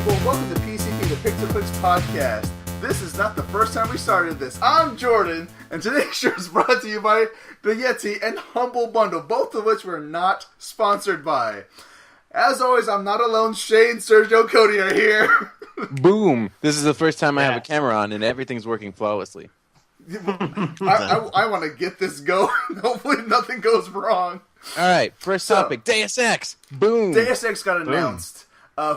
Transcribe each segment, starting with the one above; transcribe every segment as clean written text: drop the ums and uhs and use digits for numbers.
people, welcome to PCP, the Pixel Clicks podcast. This is not the first time we started this. I'm Jordan, and today's show is brought to you by the Yeti and Humble Bundle, both of which we're not sponsored by. As always, I'm not alone. Shane, Sergio, Cody are here. Boom! This is the first time I have a camera on, and everything's working flawlessly. I want to get this going. Hopefully nothing goes wrong. All right, first topic, Deus Ex. Boom! Deus Ex got announced.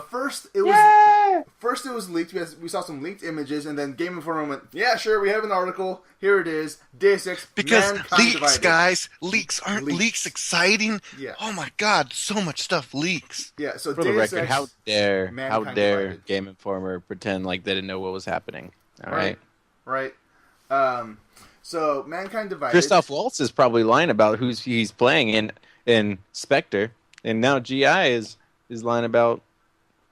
First it was leaked. We saw some leaked images, and then Game Informer went, "Yeah, sure, we have an article. Here it is. Deus Ex." Because leaks, divided. guys, leaks aren't leaks exciting? Yeah. Oh my God, so much stuff leaks. Yeah. So For the Deus record, Ex, how dare divided. Game Informer pretend like they didn't know what was happening? All right. Right. So Mankind Divided. Christoph Waltz is probably lying about who he's playing in Spectre, and now GI is lying about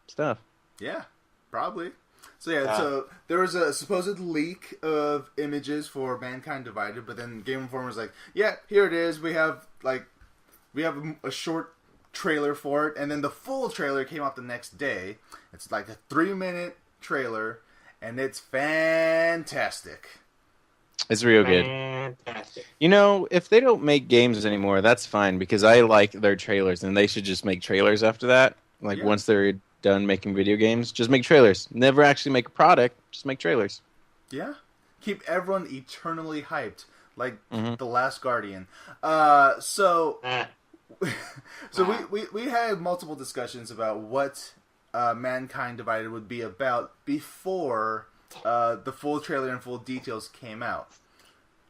stuff. Yeah, probably. So so there was a supposed leak of images for Mankind Divided, but then Game Informer was like, "Yeah, here it is. We have a short trailer for it," and then the full trailer came out the next day. It's like a 3-minute trailer, and it's fantastic. It's real good. Fantastic. You know, if they don't make games anymore, that's fine, because I like their trailers, and they should just make trailers after that. Like, once they're done making video games, just make trailers. Never actually make a product, just make trailers. Yeah. Keep everyone eternally hyped, like The Last Guardian. So we had multiple discussions about what Mankind Divided would be about before the full trailer and full details came out.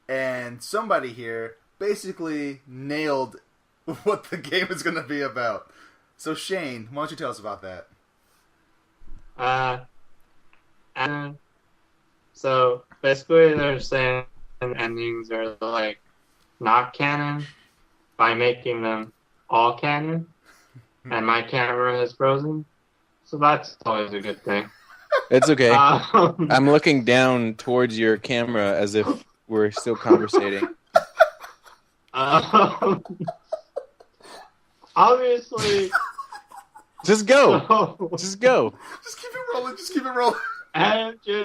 And somebody here basically nailed what the game is going to be about. So Shane, why don't you tell us about that? And so basically they're saying endings are like not canon by making them all canon, and my camera is frozen, so that's always a good thing. It's okay. I'm looking down towards your camera as if we're still conversating. Obviously. Just go. Just go. Just keep it rolling.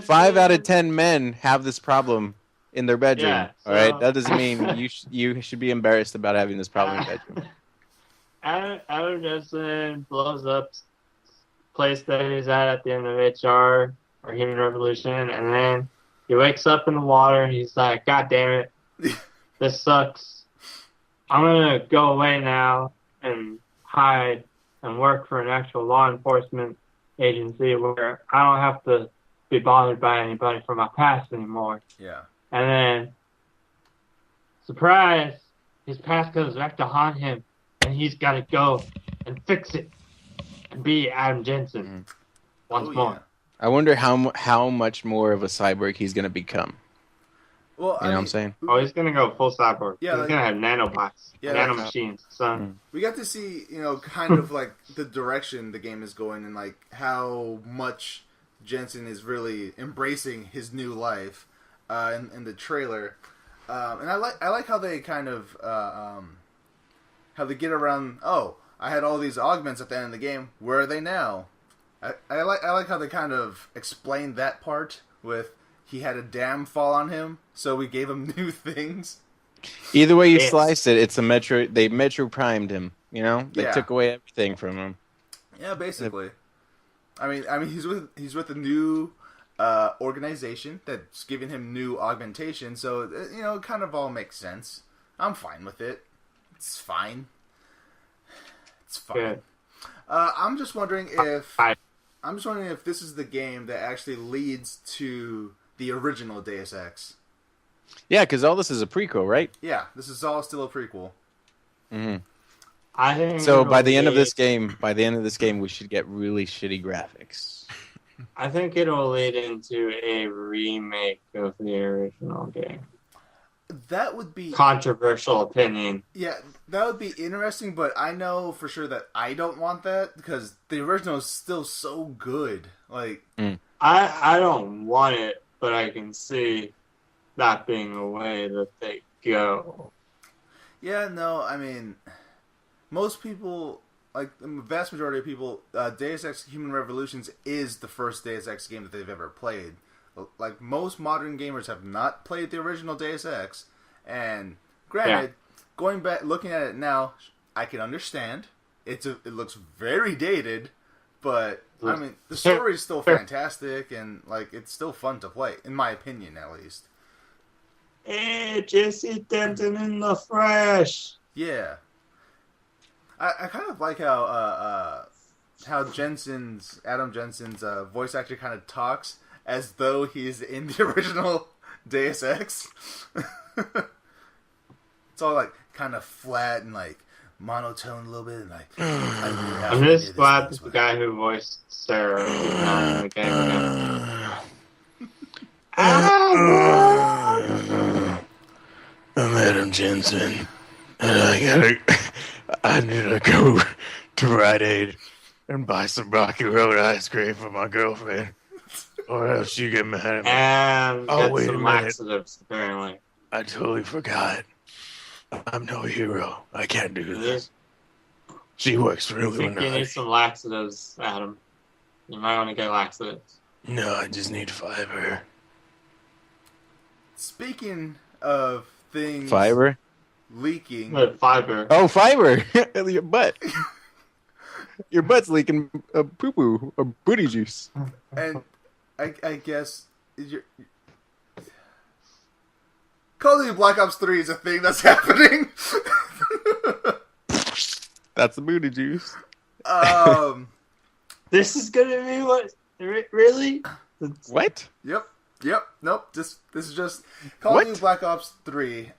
5 out of 10 men have this problem in their bedroom. Yeah, all right, that doesn't mean you should be embarrassed about having this problem in your bedroom. Adam Jensen blows up place that he's at the end of HR or Human Revolution, and then he wakes up in the water and he's like, "God damn it, this sucks. I'm gonna go away now and hide and work for an actual law enforcement agency where I don't have to be bothered by anybody from my past anymore." Yeah. And then, surprise, his past goes back to haunt him, and he's got to go and fix it and be Adam Jensen once more. Yeah. I wonder how much more of a cyborg he's going to become. Well, you know what I'm saying? Oh, he's going to go full cyborg. Yeah, he's like, going to have nanobots, nanomachines. So we got to see, kind of like the direction the game is going, and like how much Jensen is really embracing his new life in the trailer. And I like how they kind of how they get around. Oh, I had all these augments at the end of the game. Where are they now? I like how they kind of explained that part with he had a dam fall on him, so we gave him new things. Either way you slice it, it's a Metro. They Metro primed him. You know, they took away everything from him. Yeah, basically. I mean, he's with a new organization that's giving him new augmentation, so it kind of all makes sense. I'm fine with it. It's fine. It's fine. Good. I'm just wondering if this is the game that actually leads to the original Deus Ex. Yeah, because all this is a prequel, right? Yeah, this is all still a prequel. Mm-hmm. I think so by the end of this game, we should get really shitty graphics. I think it'll lead into a remake of the original game. That would be controversial opinion. Yeah, that would be interesting, but I know for sure that I don't want that because the original is still so good. Like, I don't want it, but I can see that being the way that they go. Yeah, no, I mean, most people like the vast majority of people, Deus Ex Human Revolutions is the first Deus Ex game that they've ever played. Like, most modern gamers have not played the original Deus Ex, and granted, going back, looking at it now, I can understand. It looks very dated, but, I mean, the story is still fantastic, and, like, it's still fun to play, in my opinion, at least. Hey, Jesse Denton in the fresh. Yeah. I kind of like how Adam Jensen's voice actor kind of talks as though he's in the original Deus Ex. It's all like kind of flat and like monotone a little bit, and like. I'm just glad that the guy who voiced Sarah is not in the game again. I'm Adam Jensen, and I need to go to Rite Aid and buy some Rocky Road ice cream for my girlfriend, or else she get mad at me. And Oh, get wait a some minute. laxatives, apparently. I totally forgot. I'm no hero. I can't do this. She works I really think you need nice. some laxatives, Adam. You might want to get laxatives. No, I just need fiber. Speaking of things Fiber? leaking, Fiber. Oh, fiber! Your butt. Your butt's leaking poo-poo or booty juice. and I guess Call of Duty Black Ops 3 is a thing that's happening. That's the booty juice. This is gonna be what? Really? What? Yep. Nope. This is just Call of Duty Black Ops 3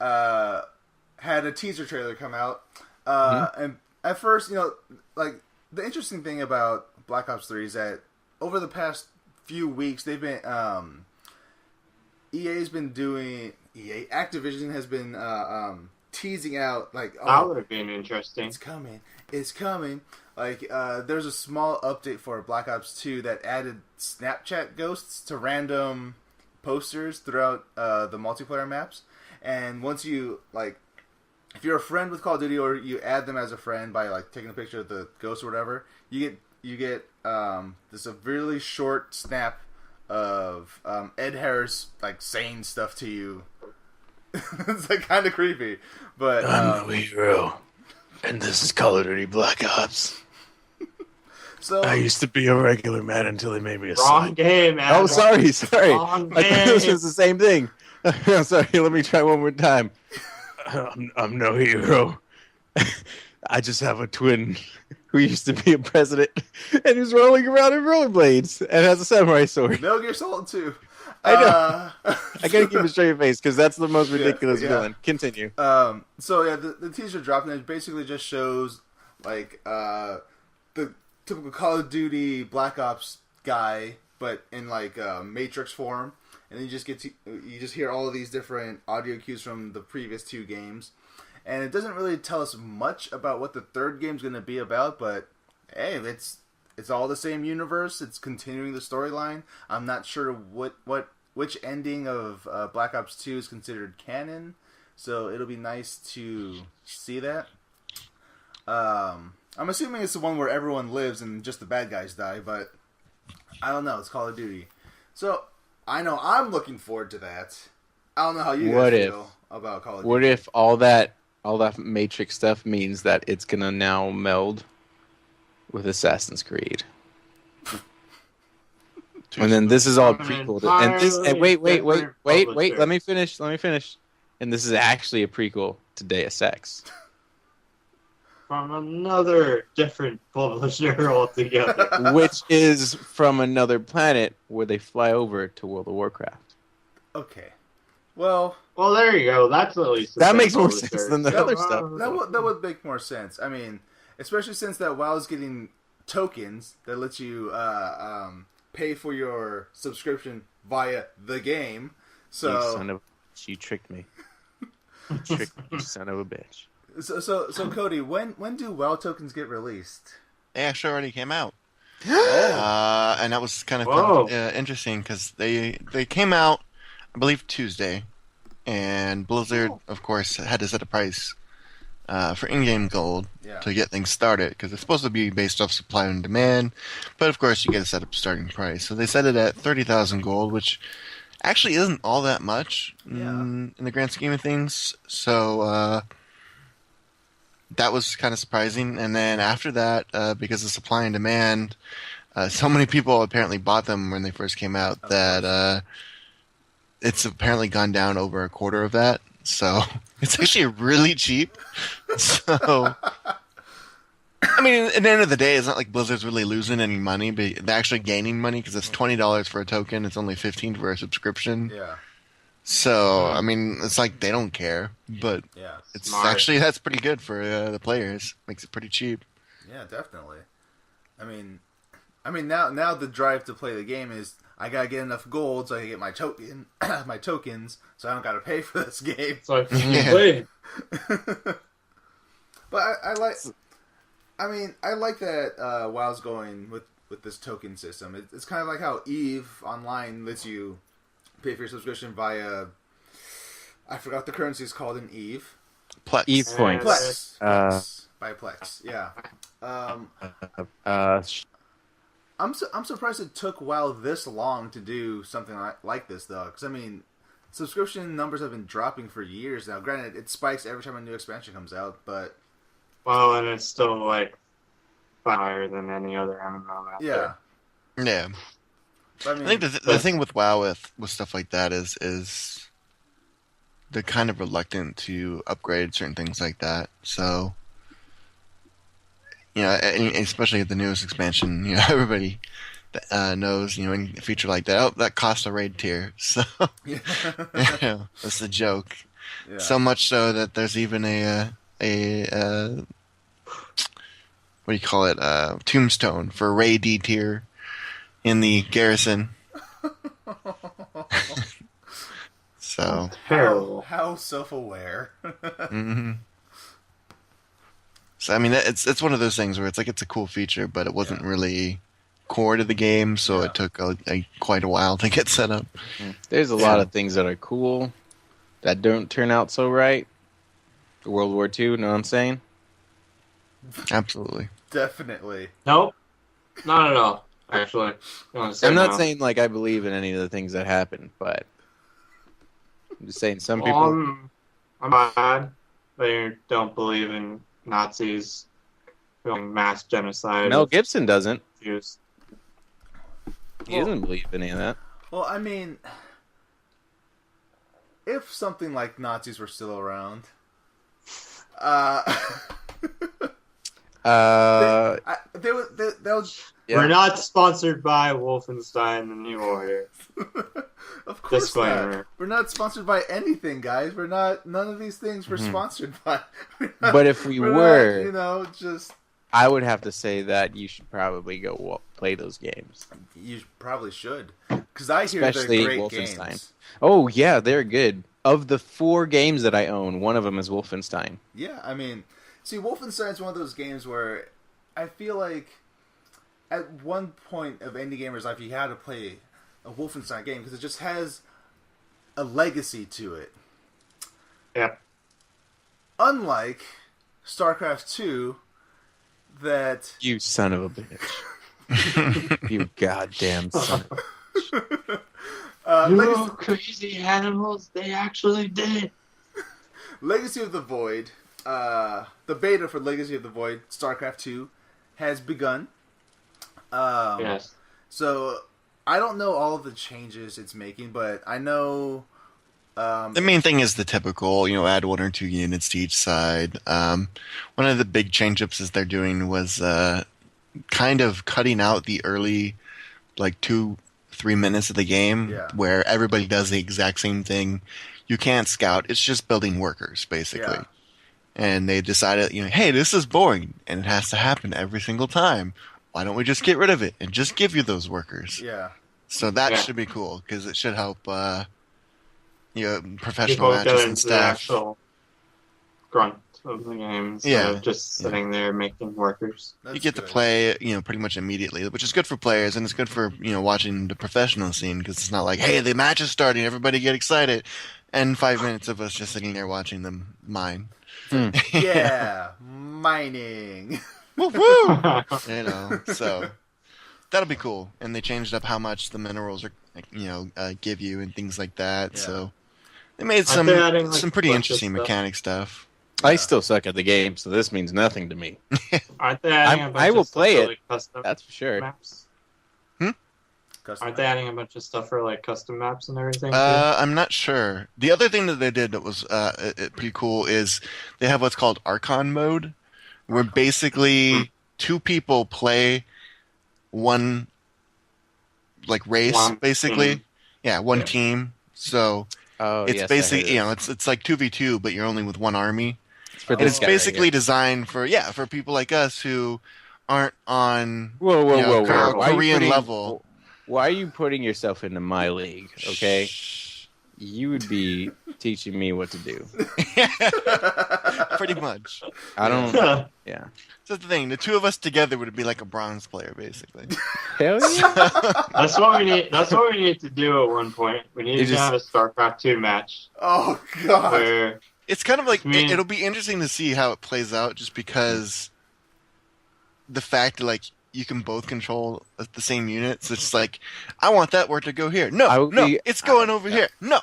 had a teaser trailer come out, and at first, like the interesting thing about Black Ops 3 is that over the past few weeks, they've been Activision has been teasing out like, that would have been interesting. It's coming. Like, there's a small update for Black Ops 2 that added Snapchat ghosts to random posters throughout the multiplayer maps. And once you, like, if you're a friend with Call of Duty or you add them as a friend by, like, taking a picture of the ghost or whatever, you get this a really short snap of Ed Harris, like, saying stuff to you. It's, like, kind of creepy. But I'm no hero, and this is Call of Duty Black Ops. So I used to be a regular man until they made me a Wrong sniper. game, man. Oh, sorry. Wrong I thought this game. was the same thing. I'm sorry. Let me try one more time. I'm no hero. I just have a twin who used to be a president and who's rolling around in rollerblades and has a samurai sword. Metal Gear Solid 2. I know. I gotta keep a straight face because that's the most ridiculous Yeah. villain. Continue. So yeah, the teaser dropped and it basically just shows like the typical Call of Duty Black Ops guy, but in like Matrix form, and you just hear all of these different audio cues from the previous two games, and it doesn't really tell us much about what the third game's going to be about, but hey, it's all the same universe. It's continuing the storyline. I'm not sure which ending of Black Ops 2 is considered canon, so it'll be nice to see that. I'm assuming it's the one where everyone lives and just the bad guys die, but I don't know. It's Call of Duty. So I know I'm looking forward to that. I don't know how you guys feel about Call of Duty. What if all that Matrix stuff means that it's gonna now meld with Assassin's Creed? And then this is all prequel to, and wait, let me finish. And this is actually a prequel to Deus Ex. From another different publisher altogether. Which is from another planet where they fly over to World of Warcraft. Okay. Well, there you go. That's at least that makes more sense than the other stuff. That would make more sense. I mean, especially since that WoW is getting tokens that lets you pay for your subscription via the game. So you tricked me. You son of a bitch. So Cody, when do WoW tokens get released? They actually already came out. And that was kind of interesting because they came out, I believe, Tuesday, and Blizzard, of course, had to set a price for in-game gold to get things started, because it's supposed to be based off supply and demand, but of course you get to set up starting price. So they set it at 30,000 gold, which actually isn't all that much in the grand scheme of things. So that was kind of surprising. And then after that, because of supply and demand, so many people apparently bought them when they first came out that it's apparently gone down over a quarter of that. So it's actually really cheap. So, I mean, at the end of the day, it's not like Blizzard's really losing any money, but they're actually gaining money because it's $20 for a token. It's only $15 for a subscription. Yeah. So, I mean, it's like they don't care, but it's actually, that's pretty good for the players. Makes it pretty cheap. Yeah, definitely. I mean, now the drive to play the game is I gotta get enough gold so I can get my tokens, so I don't gotta pay for this game. So I can play. But I like that WoW's going with this token system. It's kind of like how EVE Online lets you pay for your subscription via, I forgot what the currency is called in EVE. Plex. EVE points. Plex. By Plex, yeah. I'm surprised it took WoW this long to do something like this, though. Because, I mean, subscription numbers have been dropping for years now. Granted, it spikes every time a new expansion comes out, but... Well, and it's still, like, higher than any other MMO out there. Yeah. But, I mean, I think the thing with WoW with stuff like that is they're kind of reluctant to upgrade certain things like that. So... You know, especially the newest expansion, you know, everybody knows, you know, any feature like that, oh, that costs a raid tier. So, you know, that's the joke. Yeah. So much so that there's even a what do you call it, tombstone for raid D tier in the garrison. So terrible. How self-aware. Mm-hmm. So I mean, it's one of those things where it's like it's a cool feature, but it wasn't really core to the game, so it took quite a while to get set up. There's a lot of things that are cool that don't turn out so right. World War II, know what I'm saying? Absolutely. Definitely. Nope. Not at all, actually. I'm not saying like I believe in any of the things that happened, but I'm just saying some people... I'm mad they don't believe in Nazis doing mass genocide. Mel Gibson doesn't. Jews. He doesn't believe in any of that. Well, I mean, if something like Nazis were still around, We're not sponsored by Wolfenstein: The New Order. Of course Disclaimer. not. We're not sponsored by anything, guys. We're not. None of these things we're sponsored by. But if we were, not, you know, just. I would have to say that you should probably go play those games. You probably should, because I hear especially they're great Wolfenstein. Games. Oh yeah, they're good. Of the 4 games that I own, one of them is Wolfenstein. Yeah, I mean, see, Wolfenstein's one of those games where I feel like at one point of any gamer's life you had to play a Wolfenstein game because it just has a legacy to it. Yep. Unlike StarCraft 2, that... You son of a bitch. You goddamn son of a bitch. Crazy animals, they actually did. Legacy of the Void, the beta for Legacy of the Void, StarCraft 2, has begun. Yes. So, I don't know all of the changes it's making, but I know... the main thing is the typical, you know, add 1 or 2 units to each side. One of the big change-ups they're doing was kind of cutting out the early, like, 2-3 minutes of the game where everybody does the exact same thing. You can't scout. It's just building workers, basically. Yeah. And they decided, you know, hey, this is boring, and it has to happen every single time. Why don't we just get rid of it and just give you those workers? Yeah. So that should be cool, because it should help, you know, professional matches and staff. Grunt of the game instead of just sitting there making workers. You get to play, pretty much immediately, which is good for players, and it's good for, watching the professional scene, because it's not like, hey, the match is starting, everybody get excited, and 5 minutes of us just sitting there watching them mine. Yeah, mining. Woo-woo! So that'll be cool. And they changed up how much the minerals are, give you and things like that. Yeah. So they made some pretty interesting mechanic stuff. I still suck at the game, so this means nothing to me. Aren't they adding a bunch I will of play stuff it. For, like, custom that's for sure. Maps? Custom Aren't they adding a bunch of stuff for like custom maps and everything? I'm not sure. The other thing that they did that was pretty cool is they have what's called Archon mode, where basically two people play one race, basically. Team. Yeah, one team. So it's basically it's like 2v2, but you're only with one army. It's basically designed for people like us who aren't on whoa. Korean level. Why are you putting yourself into my league? Okay, you would be teaching me what to do. Pretty much. I don't. Yeah. So that's the thing. The two of us together would be like a bronze player, basically. Hell yeah. That's what we need. That's what we need to do at one point. We need to have a StarCraft 2 match. Oh god. Where it's kind of like it'll be interesting to see how it plays out, just because the fact that you can both control the same unit. So it's like, I want that word to go here. No, it's going over here. No.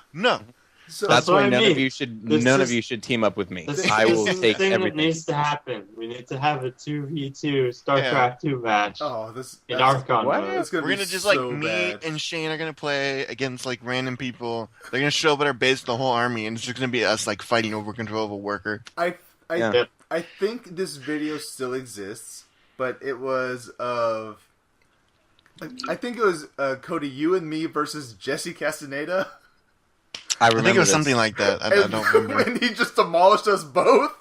So that's why none of you should team up with me. I will take everything. That needs to happen. We need to have a 2v2 StarCraft 2 match. Oh, in Archon. We're gonna just me and Shane are gonna play against random people. They're gonna show up at our base with the whole army, and it's just gonna be us fighting over control of a worker. I think this video still exists. But it was I think it was Cody, you and me versus Jesse Castaneda. I think it was something like that. I don't remember. And he just demolished us both.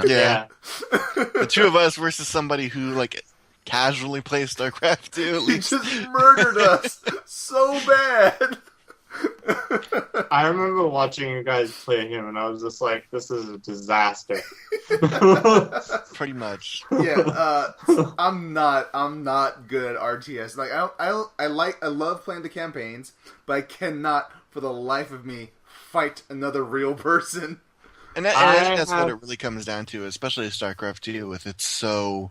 Yeah. The two of us versus somebody who casually plays StarCraft 2. At least. He just murdered us so bad. I remember watching you guys play him, and I was just like, "This is a disaster." Pretty much. Yeah, I'm not good at RTS. I love playing the campaigns, but I cannot, for the life of me, fight another real person. And that's what it really comes down to, especially StarCraft 2, with it's so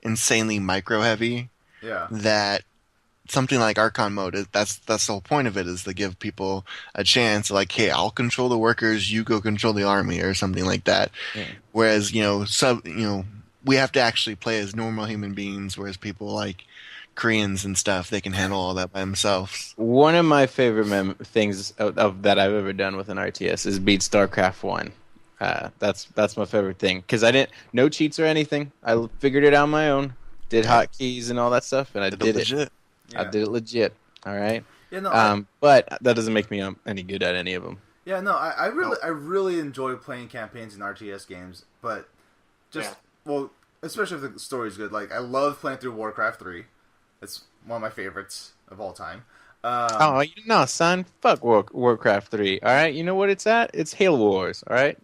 insanely micro heavy. Yeah. That something like Archon mode, that's the whole point of it, is to give people a chance, hey, I'll control the workers, you go control the army, or something like that. Yeah. Whereas, we have to actually play as normal human beings, whereas people like Koreans and stuff, they can handle all that by themselves. One of my favorite things that I've ever done with an RTS is beat StarCraft 1. That's my favorite thing, because no cheats or anything. I figured it out on my own, did hotkeys and all that stuff, and I did it legit. Yeah. I did it legit. All right. Yeah, no. But that doesn't make me any good at any of them. Yeah, no. I really enjoy playing campaigns in RTS games, but especially if the story's good. I love playing through Warcraft 3. It's one of my favorites of all time. Son. Fuck Warcraft 3. All right. You know what it's at? It's Halo Wars. All right.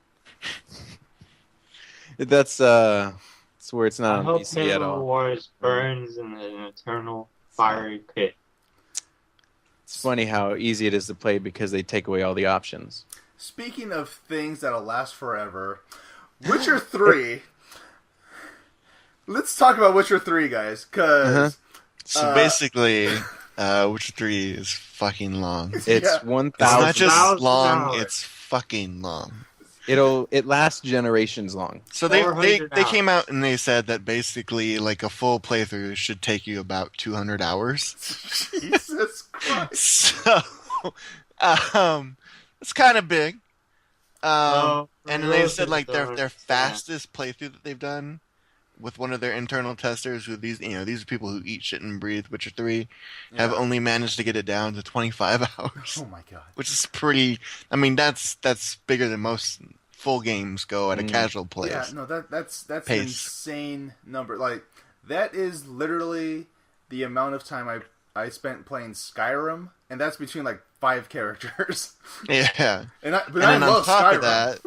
That's where it's not on PC at all. Halo Wars burns in an eternal fiery pit. It's funny how easy it is to play because they take away all the options. Speaking of things that'll last forever, Witcher 3. Let's talk about Witcher 3, guys, because... So basically, Witcher 3 is fucking long. It's 1,000. It's not just long, it's fucking long. It lasts generations long. So they came out and they said that basically a full playthrough should take you about 200 hours. Jesus Christ. So it's kind of big. And then they said their fastest playthrough that they've done with one of their internal testers, who these are people who eat shit and breathe Witcher 3, have only managed to get it down to 25 hours. Oh my god. Which is pretty, that's bigger than most full games go at a casual play. Yeah, no, that's an insane number. That is literally the amount of time I spent playing Skyrim, and that's between 5 characters. Yeah. But I love on top Skyrim. of that,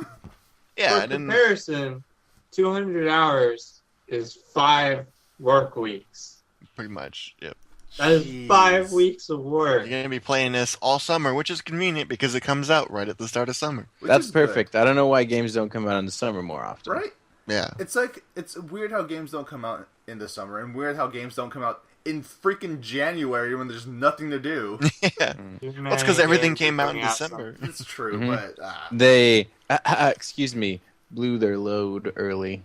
For comparison, 200 hours is 5 work weeks. Pretty much, yep. That is 5 weeks of work. You're going to be playing this all summer, which is convenient because it comes out right at the start of summer. That's perfect. Good. I don't know why games don't come out in the summer more often. Right? Yeah. It's weird how games don't come out in the summer, and weird how games don't come out in freaking January when there's nothing to do. Yeah. Well, it's because everything came out in December. It's true, but... They, excuse me, blew their load early.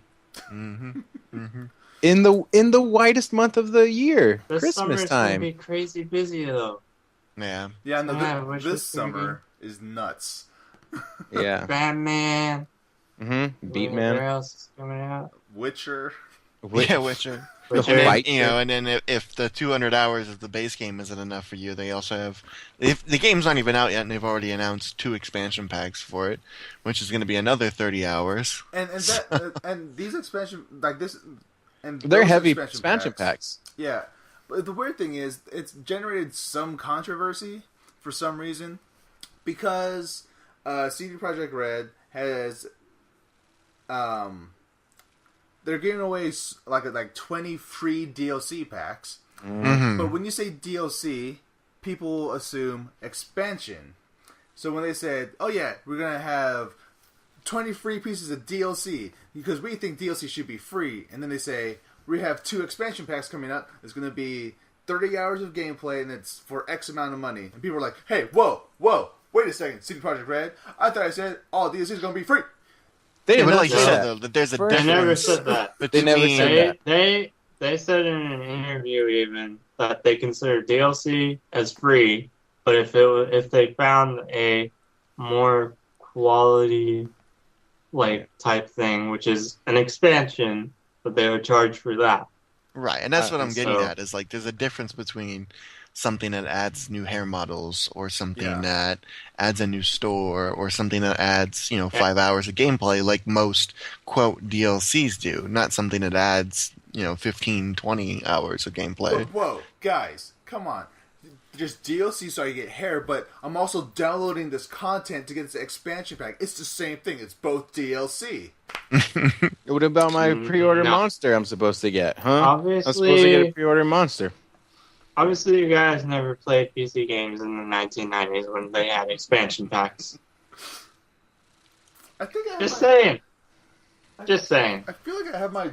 Mm-hmm. Mm-hmm. In the whitest month of the year, this Christmas time. Gonna be crazy busy though. Yeah. Yeah. No, this summer is nuts. Yeah. Batman. Mm-hmm. Beatman. What else is coming out? Witcher. Yeah, Witcher. The And fight. then, and then if the 200 hours of the base game isn't enough for you, they also have... If the game's not even out yet, and they've already announced 2 expansion packs for it, which is going to be another 30 hours. And and these expansion like this, and They're those heavy expansion packs. Yeah, but the weird thing is, it's generated some controversy for some reason because CD Projekt Red has they're giving away like 20 free DLC packs. Mm-hmm. But when you say DLC, people assume expansion. So when they said, "Oh yeah, we're gonna have 20 free pieces of DLC because we think DLC should be free," and then they say, "We have 2 expansion packs coming up. It's gonna be 30 hours of gameplay and it's for X amount of money," and people are like, "Hey, whoa, wait a second, CD Projekt Red. I thought I said all DLC is gonna be free." They didn't like say that. though, that there's a First, difference. They never said that. They never said that. They said in an interview even that they consider DLC as free, but if they found a more quality type thing, which is an expansion, that they would charge for that. Right, and that's what I'm getting so- at, is there's a difference between something that adds new hair models or something that adds a new store or something that adds 5 hours of gameplay like most quote DLCs do, not something that adds 15-20 hours of gameplay. Whoa, guys, come on. Just DLC so I get hair, but I'm also downloading this content to get this expansion pack. It's the same thing. It's both DLC. What about my pre-order monster I'm supposed to get, huh? Obviously, I'm supposed to get a pre-order monster. Obviously, you guys never played PC games in the 1990s when they had expansion packs. I think I have Just saying. I feel like I have my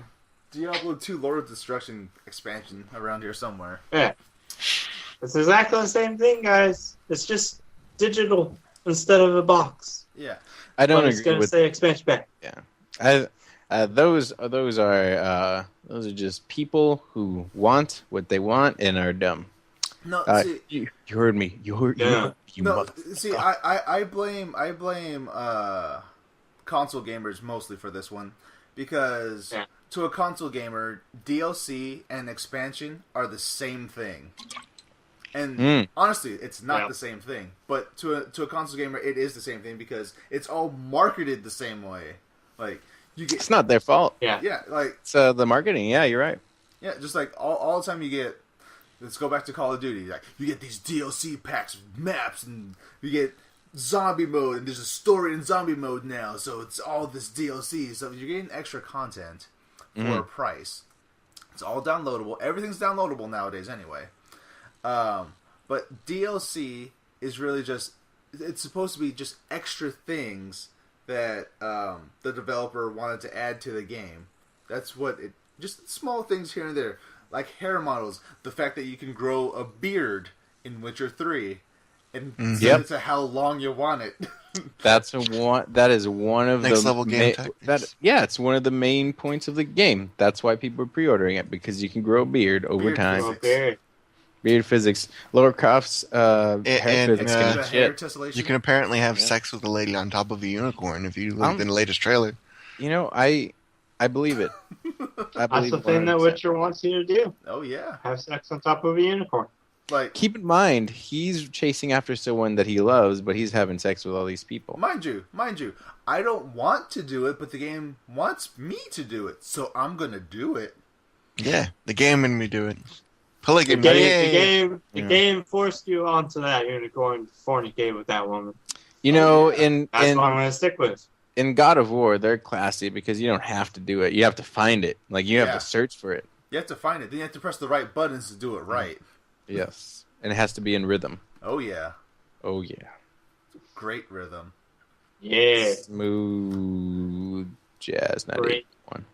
Diablo 2 Lord of Destruction expansion around here somewhere. Yeah. It's exactly the same thing, guys. It's just digital instead of a box. Yeah. I don't But it's agree going to with say expansion pack. Yeah. Those are just people who want what they want and are dumb. No, see, you heard me. You heard Yeah. you. no, motherfucker. see, I blame console gamers mostly for this one because to a console gamer, DLC and expansion are the same thing. And honestly, it's not the same thing. But to a console gamer, it is the same thing because it's all marketed the same way. Like you get, It's not their fault. Yeah. yeah, like It's the marketing. Yeah, you're right. yeah, just like all the time you get. Let's go back to Call of Duty. Like you get these DLC packs, maps, and you get zombie mode, and there's a story in zombie mode now. So it's all this DLC. So you're getting extra content for a price. It's all downloadable. Everything's downloadable nowadays, anyway. But DLC is really it's supposed to be just extra things that the developer wanted to add to the game. That's what just small things here and there. Like hair models, the fact that you can grow a beard in Witcher 3 and set it to how long you want it. That is one of Next the level game tactics. it's one of the main points of the game. That's why people are pre-ordering it, because you can grow a beard over Beard time. physics. Beard physics. Laura Croft's hair and, physics. The can hair shit. tessellation. You can apparently have sex with a lady on top of a unicorn if you look in the latest trailer. I believe it. That's the thing that 100%. Witcher wants you to do. Oh yeah. Have sex on top of a unicorn. Like Keep in mind, he's chasing after someone that he loves, but he's having sex with all these people. mind you, I don't want to do it, but the game wants me to do it, so I'm gonna do it. Yeah, the game made me do it. The Polygamy. game forced you onto that unicorn to fornicate with that woman. You know, That's what I'm going to stick with. in God of War, they're classy because you don't have to do it. You have to find it. Like, you have to search for it. You have to find it. Then you have to press the right buttons to do it right. Yes. And it has to be in rhythm. Oh, yeah. Oh, yeah. Great rhythm. Yeah. Smooth jazz. Great 91.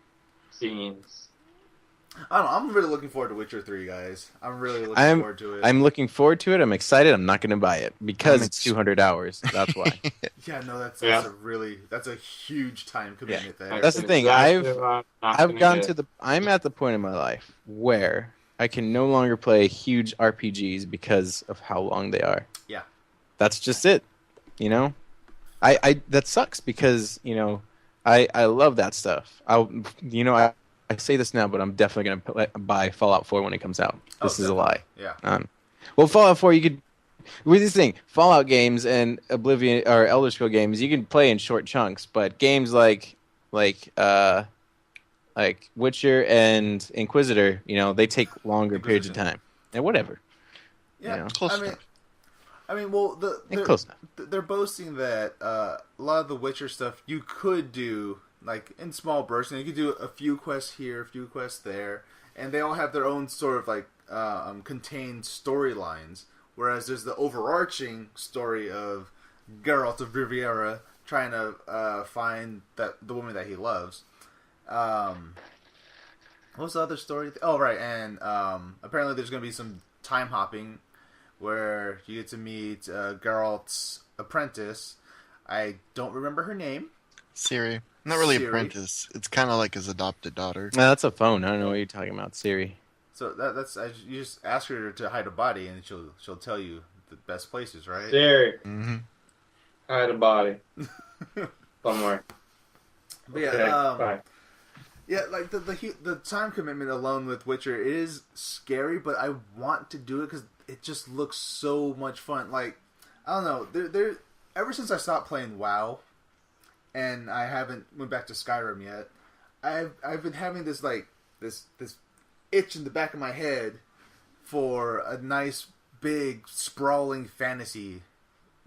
scenes. I don't know. I'm really looking forward to Witcher 3, guys. I'm really looking forward to it. I'm looking forward to it. I'm excited. I'm not going to buy it because it's 200 hours. That's why. Yeah, no, that's a huge time commitment there. That's the thing. I'm at the point in my life where I can no longer play huge RPGs because of how long they are. Yeah. That's just it. You know? I that sucks because, I love that stuff. I say this now, but I'm definitely going to buy Fallout 4 when it comes out. This is a lie. Yeah. Well, Fallout 4, you could... With this thing, Fallout games and Oblivion or Elder Scrolls games, you can play in short chunks, but games like Witcher and Inquisitor, they take longer periods of time. And whatever. Yeah, close enough. I mean, well, close enough. They're boasting that a lot of the Witcher stuff you could do like in small bursts, and you could do a few quests here, a few quests there, and they all have their own sort of like contained storylines. Whereas there's the overarching story of Geralt of Riviera trying to find the woman that he loves. What was the other story? Oh, right, and apparently there's going to be some time hopping where you get to meet Geralt's apprentice. I don't remember her name. Siri. Not really apprentice. It's kind of like his adopted daughter. No, that's a phone. I don't know what you're talking about. Siri. So that's you just ask her to hide a body, and she'll tell you the best places, right? Siri. Mm-hmm. Hide a body. Somewhere. But yeah, bye. Yeah, like the time commitment alone with Witcher is scary, but I want to do it because it just looks so much fun. Like, I don't know, there ever since I stopped playing WoW, and I haven't went back to Skyrim yet, I've been having this like this itch in the back of my head for a nice big sprawling fantasy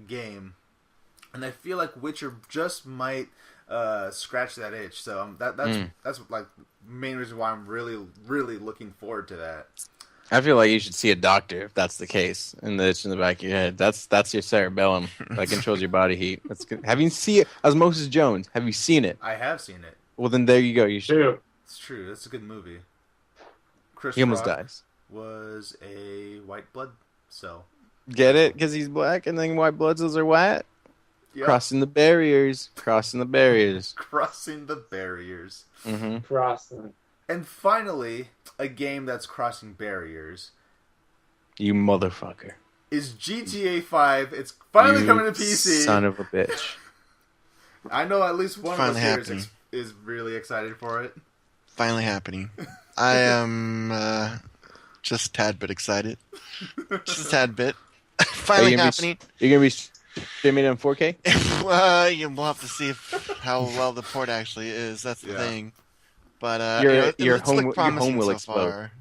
game, and I feel like Witcher just might scratch that itch. So that's like main reason why I'm really looking forward to that. I feel like you should see a doctor if that's the case. And the itch in the back of your head. That's your cerebellum that controls your body heat. That's good. Have you seen it? Osmosis Jones? Have you seen it? I have seen it. Well, then there you go. You should. It's true. That's a good movie. Chris he almost Rock dies. Was a white blood cell. Get it? Because he's black, and then white blood cells are white. Yep. Crossing the barriers. Crossing the barriers. Crossing the barriers. Mm-hmm. Crossing. And finally, a game that's crossing barriers. You motherfucker. Is GTA 5. It's finally coming to PC. Son of a bitch. I know at least one finally of us here is really excited for it. Finally happening. I am just a tad bit excited. Just a tad bit. Finally happening. You're going to be streaming it in 4K? We'll have to see how well the port actually is. That's the thing. But your it's home will so explode. Far.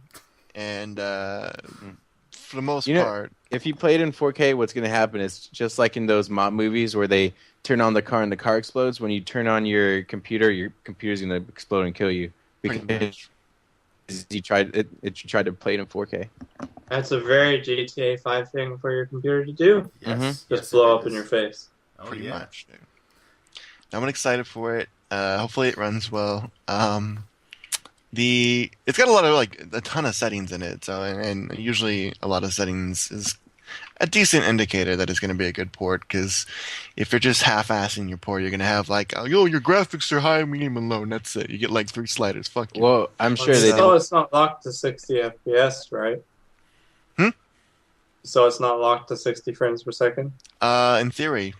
And for the most part, if you play it in 4K, what's going to happen is just like in those mob movies where they turn on the car and the car explodes. When you turn on your computer's going to explode and kill you because you tried to play it in 4K. That's a very GTA 5 thing for your computer to do. Yes. Just blow up in your face. Oh, pretty yeah. much. Dude. I'm excited for it. Hopefully it runs well. It's got a ton of settings in it. So and usually a lot of settings is a decent indicator that it's going to be a good port. Because if you're just half-assing your port, you're going to have your graphics are high, medium, and low, and that's it. You get 3 sliders. Fuck you. Well, I'm sure they do. So it's not locked to 60 FPS, right? So it's not locked to 60 frames per second? In theory,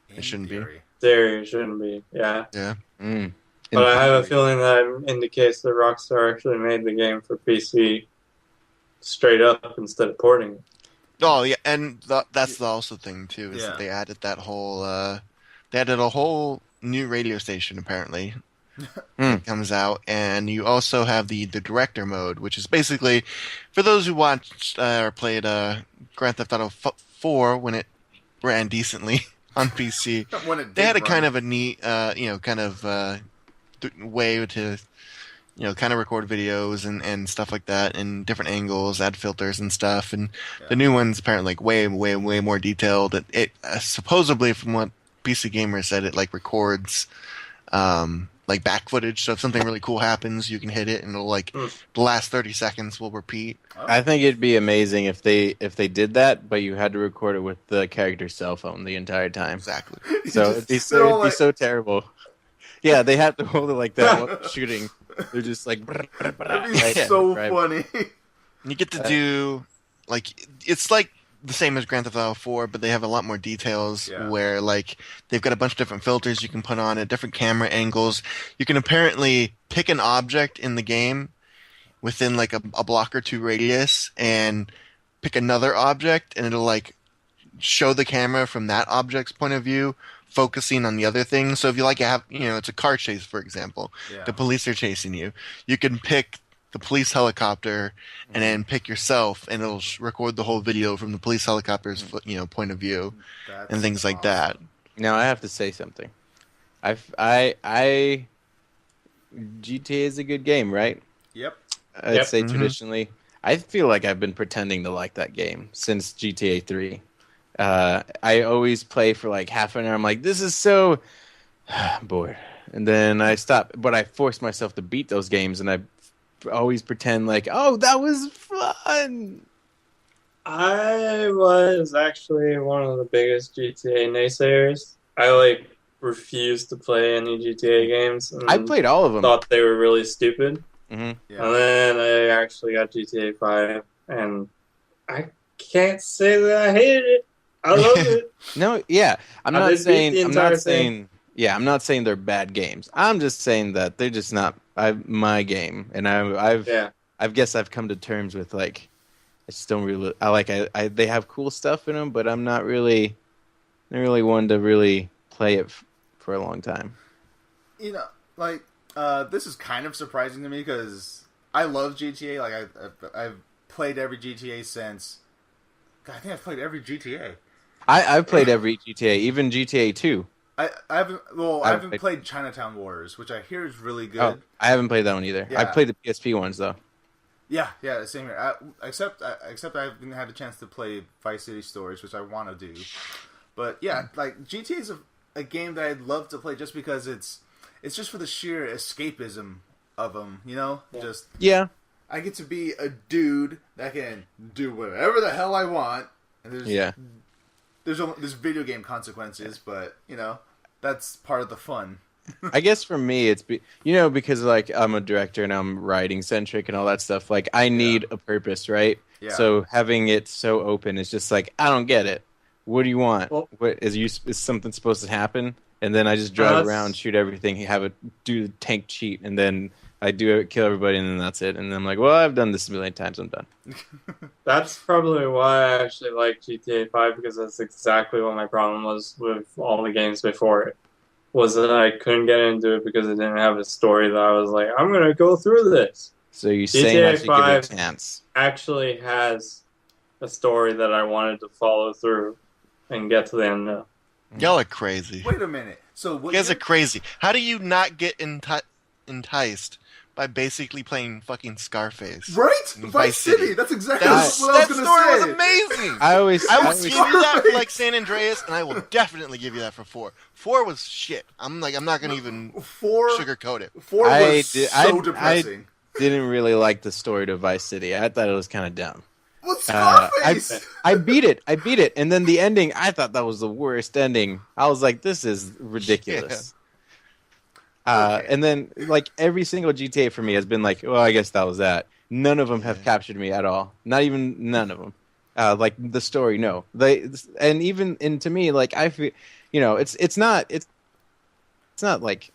it shouldn't be. Theory, it shouldn't be. Yeah. Yeah. But I have a feeling that indicates that Rockstar actually made the game for PC straight up instead of porting it. Oh yeah, and that's the also thing too is that they added that whole they added a whole new radio station apparently. It comes out, and you also have the director mode, which is basically for those who watched or played Grand Theft Auto 4 when it ran decently on PC. When it They had a did kind run. of a neat, way to, kind of record videos and stuff like that in different angles, add filters and stuff. And the new one's apparently like way, way, way more detailed. It supposedly, from what PC Gamer said, it like records like back footage. So if something really cool happens, you can hit it and it'll like the last 30 seconds will repeat. I think it'd be amazing if they did that, but you had to record it with the character's cell phone the entire time. Exactly. So it'd be so terrible. Yeah, they have to hold it like that while shooting. They're just like. That'd be so funny. You get to do like it's like the same as Grand Theft Auto 4, but they have a lot more details where like they've got a bunch of different filters you can put on it, different camera angles. You can apparently pick an object in the game within like a block or two radius and pick another object, and it'll like show the camera from that object's point of view, focusing on the other thing. So if you it's a car chase, for example, the police are chasing you. You can pick the police helicopter and then pick yourself, and it'll record the whole video from the police helicopter's point of view. And things like that. Now I have to say something. GTA is a good game, right? Yep. I'd say traditionally. I feel like I've been pretending to like that game since GTA 3. I always play for like half an hour. I'm like, this is so bored. And then I stop. But I force myself to beat those games, and I always pretend like, oh, that was fun. I was actually one of the biggest GTA naysayers. I refused to play any GTA games. I played all of them. Thought they were really stupid. Mm-hmm. Yeah. And then I actually got GTA 5, and I can't say that I hated it. I loved it. No, yeah, I'm not saying they're bad games. I'm just saying that they're just not my game, and I guess I've come to terms with like I just don't really they have cool stuff in them, but I'm not really one to really play it for a long time. This is kind of surprising to me because I love GTA. Like I've played every GTA since. God, I think I've played every GTA. I've played every GTA, even GTA 2. I haven't played Chinatown Wars, which I hear is really good. Oh, I haven't played that one either. Yeah. I played the PSP ones though. Yeah, same here. Except I haven't had a chance to play Vice City Stories, which I want to do. But yeah, like GTA is a game that I'd love to play just because it's just for the sheer escapism of them, Yeah. I get to be a dude that can do whatever the hell I want, and there's video game consequences, but that's part of the fun. I guess for me, it's because like I'm a director and I'm writing centric and all that stuff. Like I need a purpose, right? Yeah. So having it so open is just like I don't get it. What do you want? Well, is something supposed to happen? And then I just drive around, shoot everything, have it do the tank cheat, and then I do it, kill everybody, and then that's it. And then I'm like, well, I've done this a million times. I'm done. That's probably why I actually like GTA 5, because that's exactly what my problem was with all the games before it. Was that I couldn't get into it because it didn't have a story that I was like, I'm going to go through this. So you're saying I should give it a chance? Actually has a story that I wanted to follow through and get to the end of. Y'all are crazy. Wait a minute. So you guys are crazy. How do you not get enticed by basically playing fucking Scarface? Right? Vice City. That's exactly what I was going to say. That story was amazing. I will give you that for like San Andreas, and I will definitely give you that for 4. 4 was shit. I'm not going to even sugarcoat it. 4 was so depressing. I didn't really like the story to Vice City. I thought it was kind of dumb. What's Scarface? I beat it, and then the ending, I thought that was the worst ending. I was like, this is ridiculous. Okay. And then, like, every single GTA for me has been like, well, I guess that was that. None of them have captured me at all. Not even none of them. Like, the story, no. And to me, like, I feel, it's not like,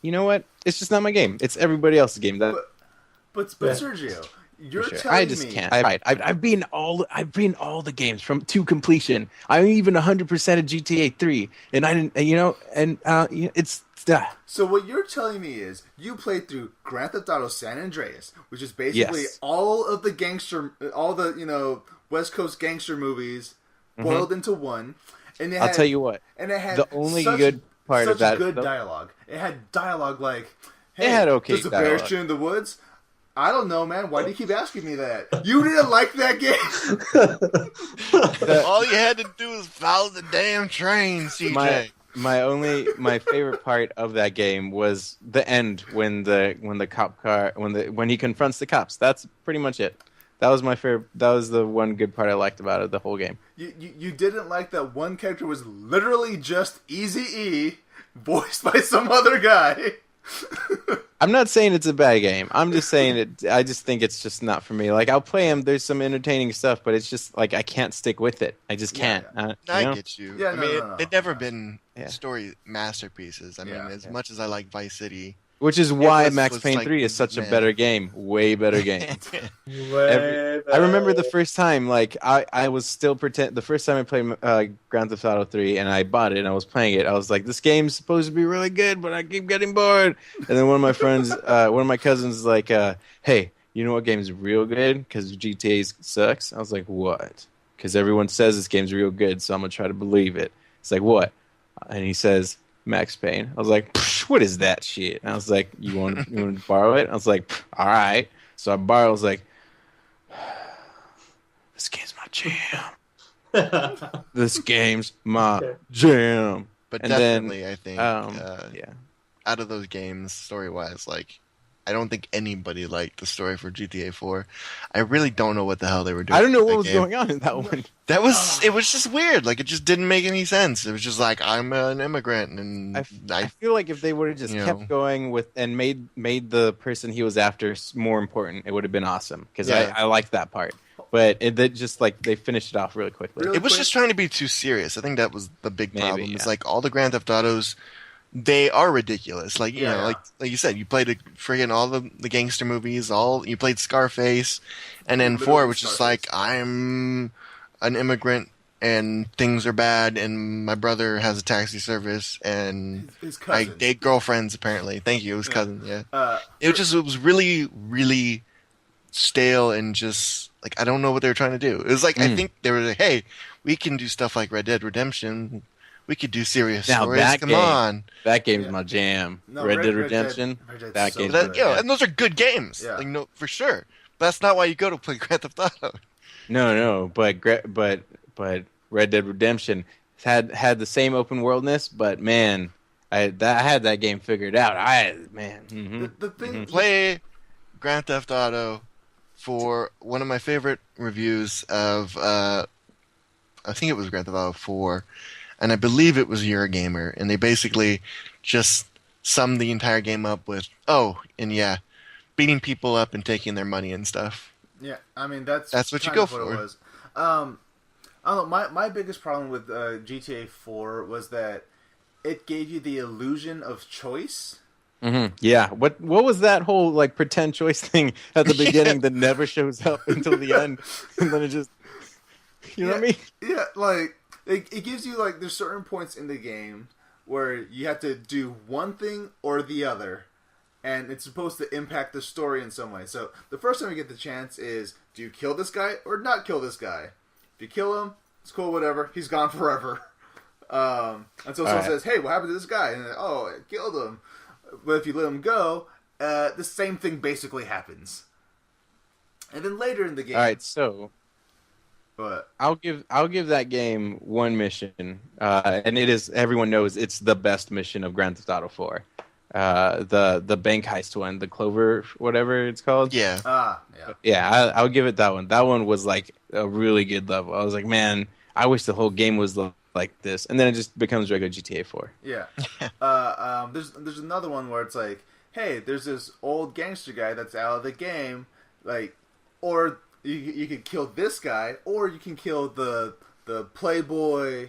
you know what? It's just not my game. It's everybody else's game. But Sergio, you're telling me... I just can't. I've beaten all the games from to completion. I'm even 100% of GTA 3, and I didn't, it's... So what you're telling me is you played through Grand Theft Auto San Andreas, which is basically all of the West Coast gangster movies boiled into one, And I'll tell you what. And it had the only good part of that, good dialogue. It had dialogue like, "Hey, it had okay does the bear chew in the woods?" I don't know, man. Why do you keep asking me that? You didn't like that game. All you had to do was follow the damn train, CJ. My favorite part of that game was the end when the cop car when he confronts the cops. That's pretty much it. That was my favorite. That was the one good part I liked about it, the whole game. You didn't like that one character was literally just Eazy-E, voiced by some other guy. I'm not saying it's a bad game. I'm just saying it. I just think it's just not for me. Like, I'll play them. There's some entertaining stuff, but it's just like I can't stick with it. I just can't. I get you. Yeah, I mean, they've never been story masterpieces. I mean, as much as I like Vice City. Which is why Max Payne 3 is such a better game. Way better game. I remember the first time, like, I was still the first time I played Grand Theft Auto 3 and I bought it and I was playing it, I was like, this game's supposed to be really good, but I keep getting bored. And then one of my friends, one of my cousins is like, hey, you know what game's real good? Because GTA sucks. I was like, what? Because everyone says this game's real good, so I'm going to try to believe it. It's like, what? And he says, Max Payne. I was like, what is that shit? And I was like, you want to borrow it? I was like, all right. So I borrowed. I was like, this game's my jam. This game's my jam. But and definitely, then, I think, yeah. Out of those games, story-wise, like, I don't think anybody liked the story for GTA 4. I really don't know what the hell they were doing. I don't know what was going on in that one. It was just weird. Like, it just didn't make any sense. It was just like, I'm an immigrant, and I feel like if they would have just kept going with and made the person he was after more important, it would have been awesome. Because I liked that part. But it just like they finished it off really quickly. It was just trying to be too serious. I think that was the big problem. It's like all the Grand Theft Autos, they are ridiculous. Like, you know, like you said, you played friggin' all the gangster movies, you played Scarface, and then 4, which is like, I'm an immigrant and things are bad and my brother has a taxi service and I date girlfriends apparently. Thank you, his cousin, It was really, really stale and just, like, I don't know what they were trying to do. It was like, I think they were like, hey, we can do stuff like Red Dead Redemption. We could do serious stories. Come on. That game's my jam. No, Red Dead Redemption. That game's and those are good games. Yeah. Like, no, for sure. But that's not why you go to play Grand Theft Auto. No, but Red Dead Redemption had the same open worldness, but man, I had that game figured out. The thing play Grand Theft Auto for one of my favorite reviews of I think it was Grand Theft Auto 4. And I believe it was Eurogamer, and they basically just summed the entire game up with, beating people up and taking their money and stuff. Yeah, I mean, that's what you go for. It was. I don't know, my biggest problem with GTA 4 was that it gave you the illusion of choice. Mm-hmm. Yeah, what was that whole, like, pretend choice thing at the beginning that never shows up until the end, and then it just, you know what I mean? Yeah, like, it gives you, like, there's certain points in the game where you have to do one thing or the other, and it's supposed to impact the story in some way. So the first time you get the chance is, do you kill this guy or not kill this guy? If you kill him, it's cool, whatever. He's gone forever. Until someone says, hey, what happened to this guy? And I killed him. But if you let him go, the same thing basically happens. And then later in the game... All right, so... But I'll give that game one mission, and it is, everyone knows it's the best mission of Grand Theft Auto 4. The bank heist one, the Clover, whatever it's called. Yeah. Yeah, I'll give it that one. That one was like a really good level. I was like, man, I wish the whole game was like this, and then it just becomes regular GTA 4. Yeah. There's another one where it's like, hey, there's this old gangster guy that's out of the game, like, or you can kill this guy, or you can kill the playboy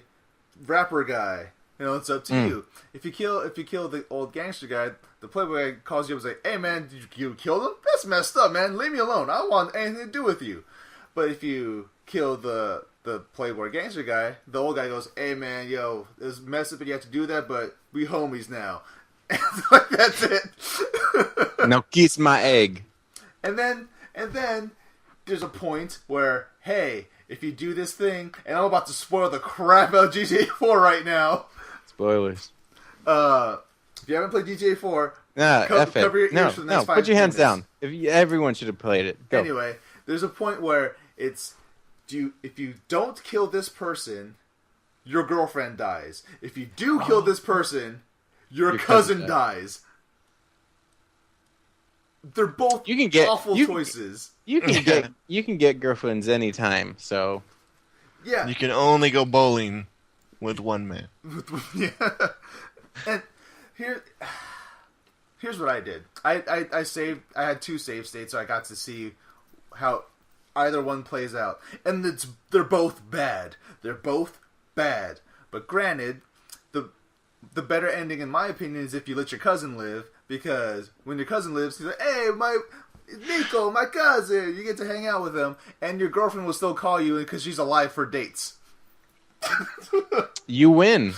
rapper guy. You know, it's up to you. If you kill the old gangster guy, the playboy guy calls you up and say, hey man, did you kill him? That's messed up, man. Leave me alone. I don't want anything to do with you. But if you kill the playboy gangster guy, the old guy goes, hey man, yo, it's messed up and you have to do that, but we homies now. And like, that's it. Now kiss my egg. And then there's a point where, hey, if you do this thing, and I'm about to spoil the crap out of GTA 4 right now. Spoilers. If you haven't played GTA 4, cover your ears for the next 5 put your hands minutes. down. Everyone should have played it. Go. Anyway, there's a point where it's if you don't kill this person, your girlfriend dies. If you do kill this person, your cousin dies. They're both awful choices. You can get girlfriends anytime. So yeah, you can only go bowling with one man. Yeah, and here's what I did. I saved. I had 2 save states, so I got to see how either one plays out, and they're both bad. They're both bad. But granted, the better ending, in my opinion, is if you let your cousin live, because when your cousin lives, he's like, "Hey, Nico, my cousin." You get to hang out with him, and your girlfriend will still call you because she's alive for dates. You win.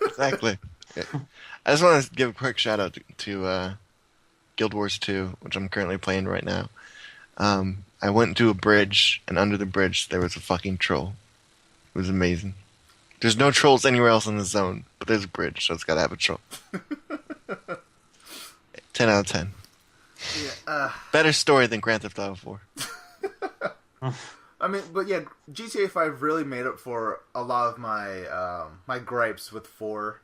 Exactly. I just want to give a quick shout out to Guild Wars 2, which I'm currently playing right now. I went to a bridge, and under the bridge there was a fucking troll. It was amazing. There's no trolls anywhere else in the zone, but there's a bridge, so it's got to have a troll. 10 out of 10. Yeah, better story than Grand Theft Auto 4. I mean, but yeah, GTA 5 really made up for a lot of my my gripes with 4.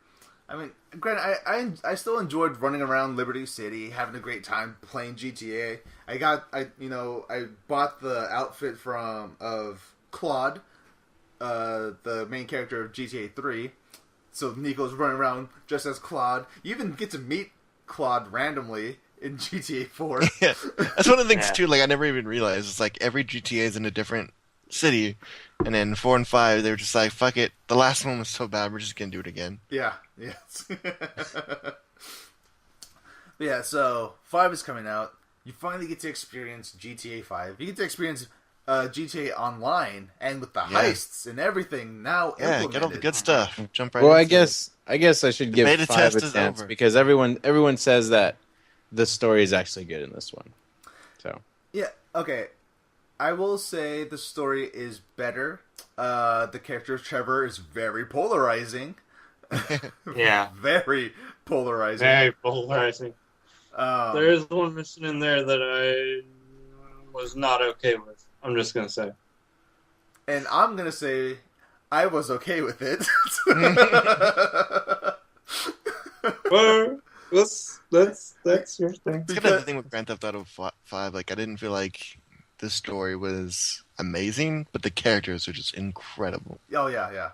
I mean, granted, I still enjoyed running around Liberty City, having a great time playing GTA. I bought the outfit of Claude, the main character of GTA 3. So Nico's running around just as Claude. You even get to meet Claude randomly in GTA 4. Yeah. That's one of the things too. Like I never even realized. It's like every GTA is in a different city, and then 4 and 5 they were just like, "Fuck it, the last one was so bad, we're just gonna do it again." Yeah. Yes. Yeah. So 5 is coming out. You finally get to experience GTA 5. You get to experience GTA Online, and with the heists and everything now implemented. Get all the good stuff. Jump right. Well, into I guess I should give 5 a chance because everyone says that the story is actually good in this one. So yeah, okay. I will say the story is better. The character of Trevor is very polarizing. Yeah, very polarizing. Very polarizing. There is one mission in there that I was not okay with. I'm just gonna say. And I'm gonna say I was okay with it. Well, that's your thing. It's kind of the thing with Grand Theft Auto 5. Like, I didn't feel like the story was amazing, but the characters are just incredible. Oh yeah.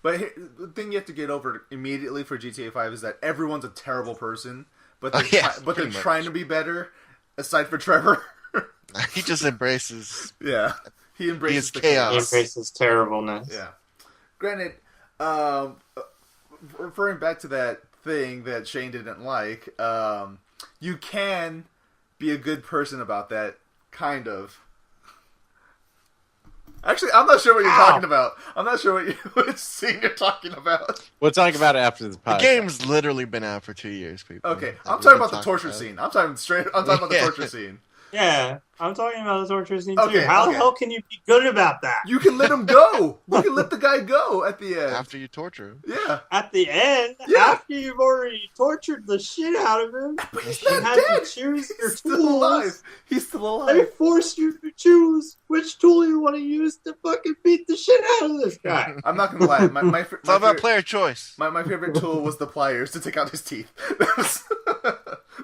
But the thing you have to get over immediately for GTA 5 is that everyone's a terrible person, but they're trying to be better. Aside for Trevor, he just embraces. Yeah, he embraces the chaos. He embraces terribleness. Yeah. Granted, referring back to that thing that Shane didn't like, you can be a good person about that, kind of. Actually, I'm not sure what you're talking about. I'm not sure what scene you're talking about. We'll talk about it after this podcast. The game's literally been out for 2 years, people. Okay, I'm talking about the torture scene. I'm talking about the torture scene. Yeah, I'm talking about the torture scene Okay, too. How okay. the hell can you be good about that? You can let him go. You can let the guy go at the end. After you torture him. Yeah. At the end, Yeah. after you've already tortured the shit out of him, But he's you not had dead. to choose your He's still tools. alive. He's still They alive. forced you to choose which tool you want to use to fucking beat the shit out of this guy. I'm not gonna lie. It's all about player choice. My favorite tool was the pliers to take out his teeth.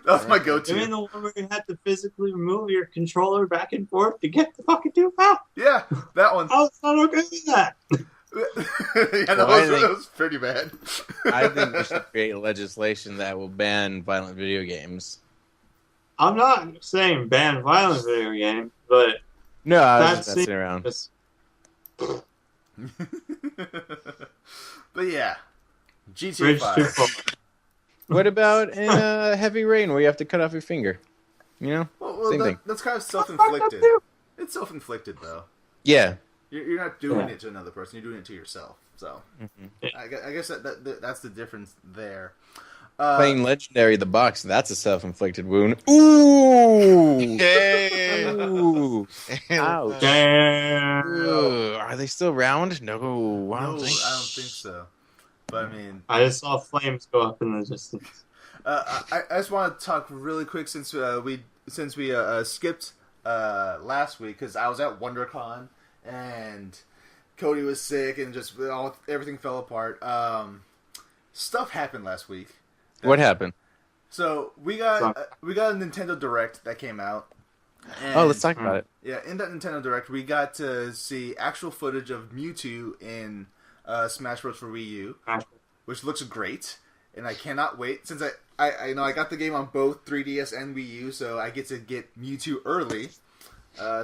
That was my go-to. You mean the one where you had to physically move your controller back and forth to get the fucking tooth out? Yeah, that one. I was not okay with that. Yeah, that was pretty bad. I think we should create legislation that will ban violent video games. I'm not saying ban violent video games, but No, I was That's just messing around. But yeah, GTA Bridge too 5. far. What about in Heavy Rain where you have to cut off your finger? You know? Well, Same thing. that's kind of self-inflicted. It's self-inflicted, though. Yeah. You're not doing it to another person. You're doing it to yourself. So Mm-hmm. I guess that's the difference there. Playing Legendary the box, that's a self-inflicted wound. Ooh! Hey. Ooh! Ouch. Damn. Ugh. Are they still round? No, I don't think I don't think so. But I mean, I just saw flames go up in the distance. I just want to talk really quick since we skipped last week because I was at WonderCon and Cody was sick and just everything fell apart. Stuff happened last week. What happened? So we got a Nintendo Direct that came out. Oh, let's talk about it. Yeah, in that Nintendo Direct, we got to see actual footage of Mewtwo in Smash Bros. For Wii U, which looks great, and I cannot wait. Since I know I got the game on both 3DS and Wii U, so I get to get Mewtwo early.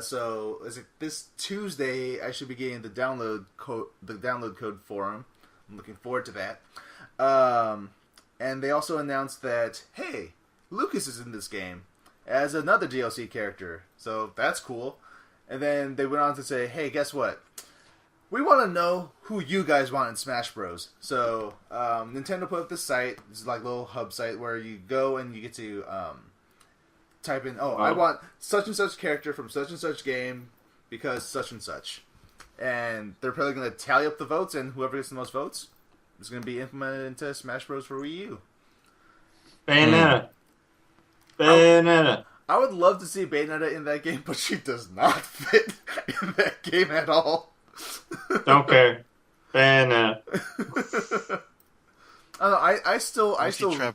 So is it this Tuesday? I should be getting the download code for him. I'm looking forward to that. And they also announced that, hey, Lucas is in this game as another DLC character. So that's cool. And then they went on to say, hey, guess what? We want to know who you guys want in Smash Bros. So Nintendo put up this site. This is like a little hub site where you go and you get to type in, I want such and such character from such and such game because such and such. And they're probably going to tally up the votes, and whoever gets the most votes is going to be implemented into Smash Bros. For Wii U. Bayonetta. Bayonetta. I would love to see Bayonetta in that game, but she does not fit in that game at all. Don't care. Bayonetta. I still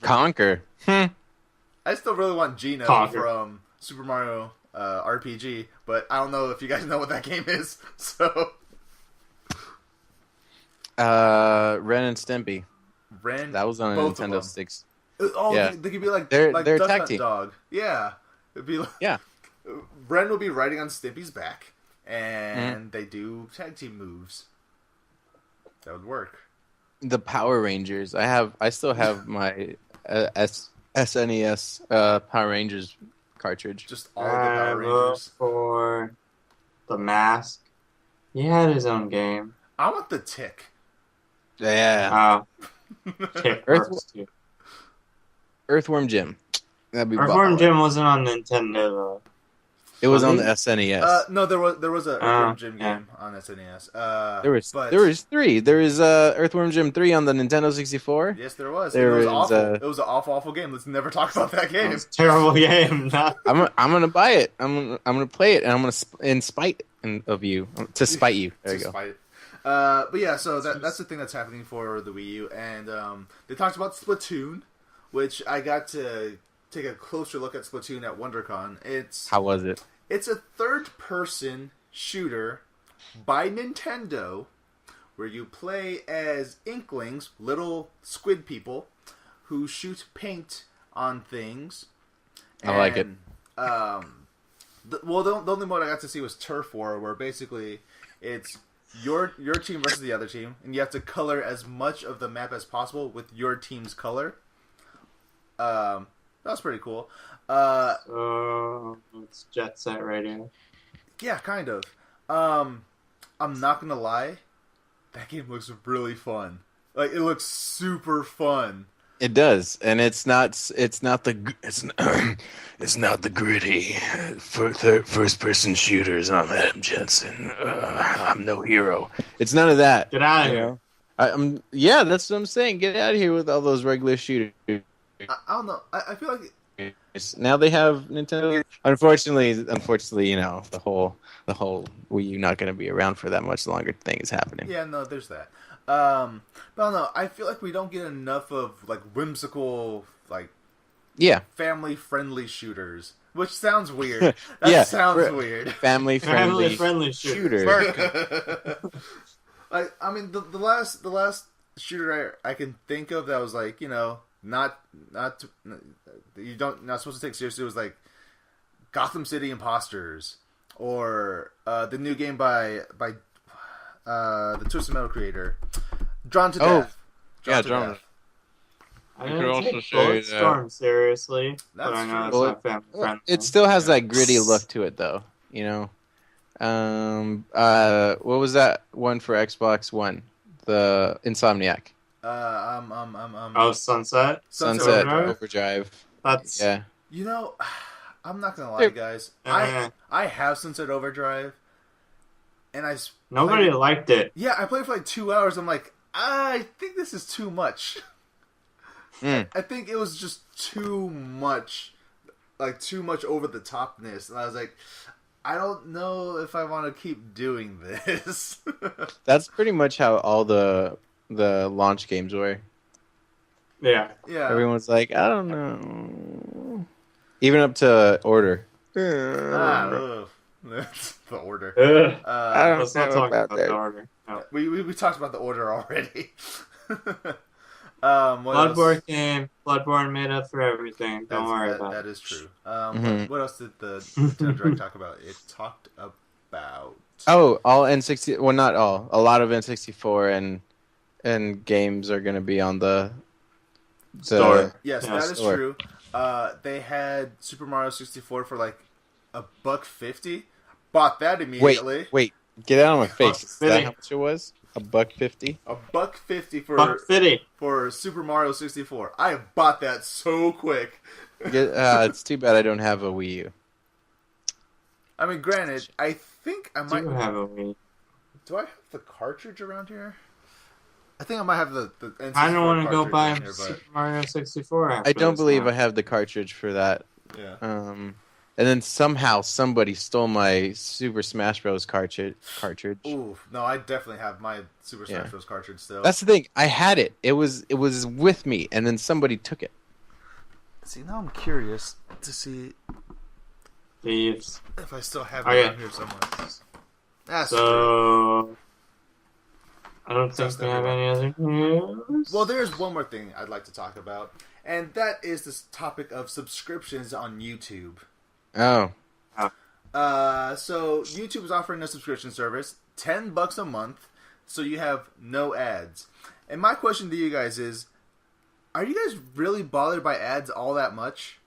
Conquer. I still really want Gino Conquer. from Super Mario RPG, but I don't know if you guys know what that game is. So Ren and Stimpy. Ren, That was on a both of Nintendo them. 6. Oh, Yeah. they could be like They're Duck tag Hunt team. Dog. Yeah, it'd be like, Yeah. Ren will be riding on Stimpy's back, and they do tag team moves. That would work. The Power Rangers. I still have my SNES Power Rangers cartridge. Just all the Power Rangers. For the Mask. He had his own game. I want the Tick. Yeah. Tick Earth- works too. Earthworm Jim. That'd be Earthworm bomb. Jim wasn't on Nintendo though. It was on the SNES. No, there was a Earthworm Jim yeah. game on SNES. There was 3. There was Earthworm Jim 3 on the Nintendo 64. Yes, there was. There it was is, awful. It was an awful game. Let's never talk about that game. It's a terrible game. I'm gonna buy it. I'm gonna play it, and I'm gonna in spite of you to spite you. There you go. Spite it. But yeah, so that's the thing that's happening for the Wii U, and they talked about Splatoon, which I got to take a closer look at Splatoon at WonderCon. How was it? It's a third-person shooter by Nintendo, where you play as Inklings, little squid people, who shoot paint on things. I like it. The only mode I got to see was Turf War, where basically it's your team versus the other team, and you have to color as much of the map as possible with your team's color. That was pretty cool. It's Jet Set Radio. Yeah, kind of. I'm not gonna lie, that game looks really fun. Like, it looks super fun. It does, and it's not the gritty first person shooters. I'm Adam Jensen. I'm no hero. It's none of that. Get out of here. Yeah, that's what I'm saying. Get out of here with all those regular shooters. I don't know. I feel like Now they have Nintendo. Unfortunately, you know, the whole Wii U not going to be around for that much longer thing is happening. yeah, no, there's that. But I don't know. I feel like we don't get enough of like whimsical, like family friendly shooters, which sounds weird. That sounds weird. Family friendly shooter. Like, I mean, the last shooter I can think of that was like, you know, not supposed to take seriously was like Gotham City Imposters, or the new game by the Twisted Metal creator, Drawn to Death. Drawn. I You could didn't also take say Bulletstorm seriously, but That's I know true. it's not family friendly. It still has that gritty look to it, though. You know. What was that one for Xbox One? The Insomniac. Oh, Sunset. Sunset Overdrive? Overdrive. That's Yeah. You know, I'm not gonna lie, guys. Uh, I have Sunset Overdrive, and nobody played, liked it. yeah, I played for like 2 hours. I'm like, I think this is too much. I think it was just too much, like too much over the topness, and I was like, I don't know if I want to keep doing this. That's pretty much how all the launch games were. Yeah. Yeah. Everyone's like, I don't know. Even up to Order. The Order. I don't Let's not know talk about about that. the Order. No. We talked about the Order already. Bloodborne made up for everything. Don't worry about that is true. What else did the Nintendo Direct talk about? It talked about... Oh, all N60... Well, not all. A lot of N64 and games are going to be on the store. Yes, Yeah, that is true. They had Super Mario 64 for like $1.50. Bought that immediately. Wait. Get out of my face. Is $1.50. that how much it was? $1.50? $1.50 for Super Mario 64. I bought that so quick. It's too bad I don't have a Wii U. I mean, granted, I think I might... Do have a Wii. Do I have the cartridge around here? I think I might have the N64 I don't want to go buy here, Super Mario 64. I don't believe I have the cartridge for that. Yeah. And then somehow somebody stole my Super Smash Bros. cartridge. Ooh, no, I definitely have my Super Smash Bros. Cartridge still. That's the thing. I had it. It was with me, and then somebody took it. See, now I'm curious to see Thieves. if I still have it Okay. around here somewhere. That's true. So, I don't think Just we have everyone. any other news. Well, there's one more thing I'd like to talk about, and that is this topic of subscriptions on YouTube. Oh. So YouTube is offering a subscription service, $10 a month, so you have no ads. And my question to you guys is, are you guys really bothered by ads all that much?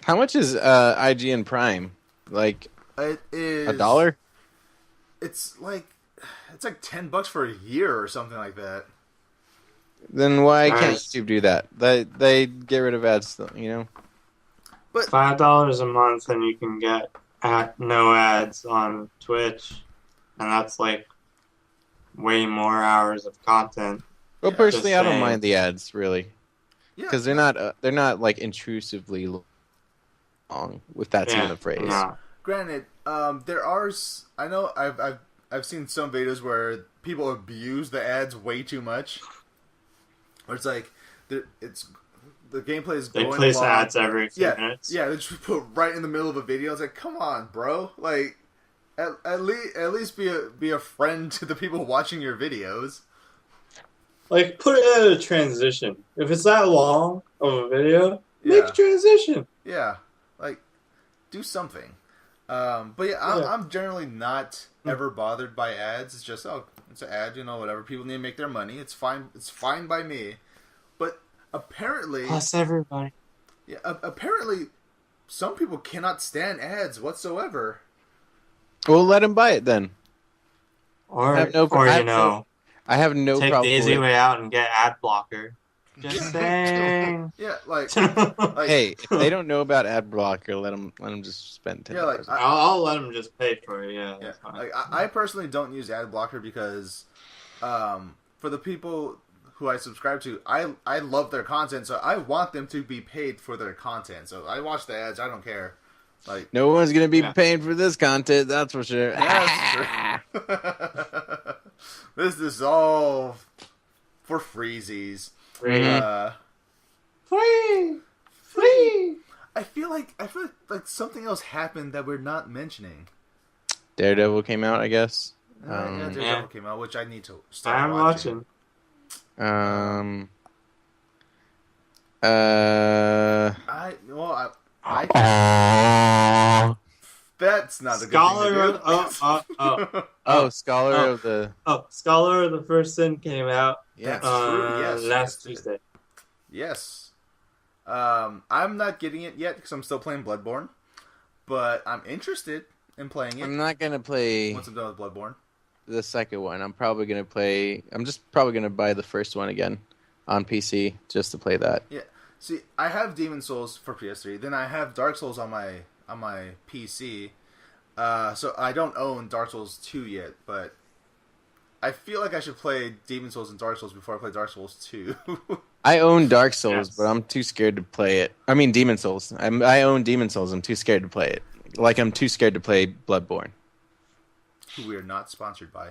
How much is IGN Prime? Like It is $1? It's like $10 for a year or something like that. Then why can't Nice. YouTube do that? They get rid of ads, you know. But $5 a month and you can get no ads on Twitch, and that's like way more hours of content. Well, Yeah, personally, just I don't saying. mind the ads really, yeah, because they're not like intrusively long. If that's even a phrase. No. granted, there are. I know I've seen some videos where people abuse the ads way too much. Where it's like the gameplay is They going place along. ads every few minutes. Yeah, they just put right in the middle of a video. It's like, come on, bro. Like, at least be a friend to the people watching your videos. Like, put it at a transition. If it's that long of a video, make Yeah. a transition. Yeah, like, do something. But yeah, I'm generally not ever bothered by ads. It's just, it's an ad, whatever. People need to make their money. It's fine. It's fine by me. But apparently, Plus everybody. yeah, apparently, some people cannot stand ads whatsoever. Well, let him buy it then. Or, I have no- I have I have no take problem. the easy with- way out and get ad blocker. Just saying. Yeah, like, Hey, if they don't know about ad blocker, let them just spend $10. Yeah, like, I'll let them just pay for it. Yeah, yeah, that's fine. like I personally don't use ad blocker because, for the people who I subscribe to, I love their content, so I want them to be paid for their content. So I watch the ads. I don't care. Like, No one's gonna be Yeah. paying for this content, that's for sure. that's true. This is all for freezies. Free. Free. I feel like something else happened that we're not mentioning. Daredevil came out, I guess. Yeah, Daredevil Yeah. came out, which I need to start I'm watching. That's not a Scholar good thing of to do. Scholar of the Scholar of the First Sin came out yeah. That's true, yes, last yes. Tuesday. Yes. I'm not getting it yet because I'm still playing Bloodborne, but I'm interested in playing it I'm not gonna play once I'm done with Bloodborne. the second one. I'm just probably gonna buy the first one again. on PC just to play that. Yeah. See, I have Demon Souls for PS3. Then I have Dark Souls on my PC. So I don't own Dark Souls 2 yet, but I feel like I should play Demon Souls and Dark Souls before I play Dark Souls 2. I own Dark Souls, Yes. but I'm too scared to play it. I mean, Demon Souls. I own Demon Souls. I'm too scared to play it. Like I'm too scared to play Bloodborne. Who we are not sponsored by.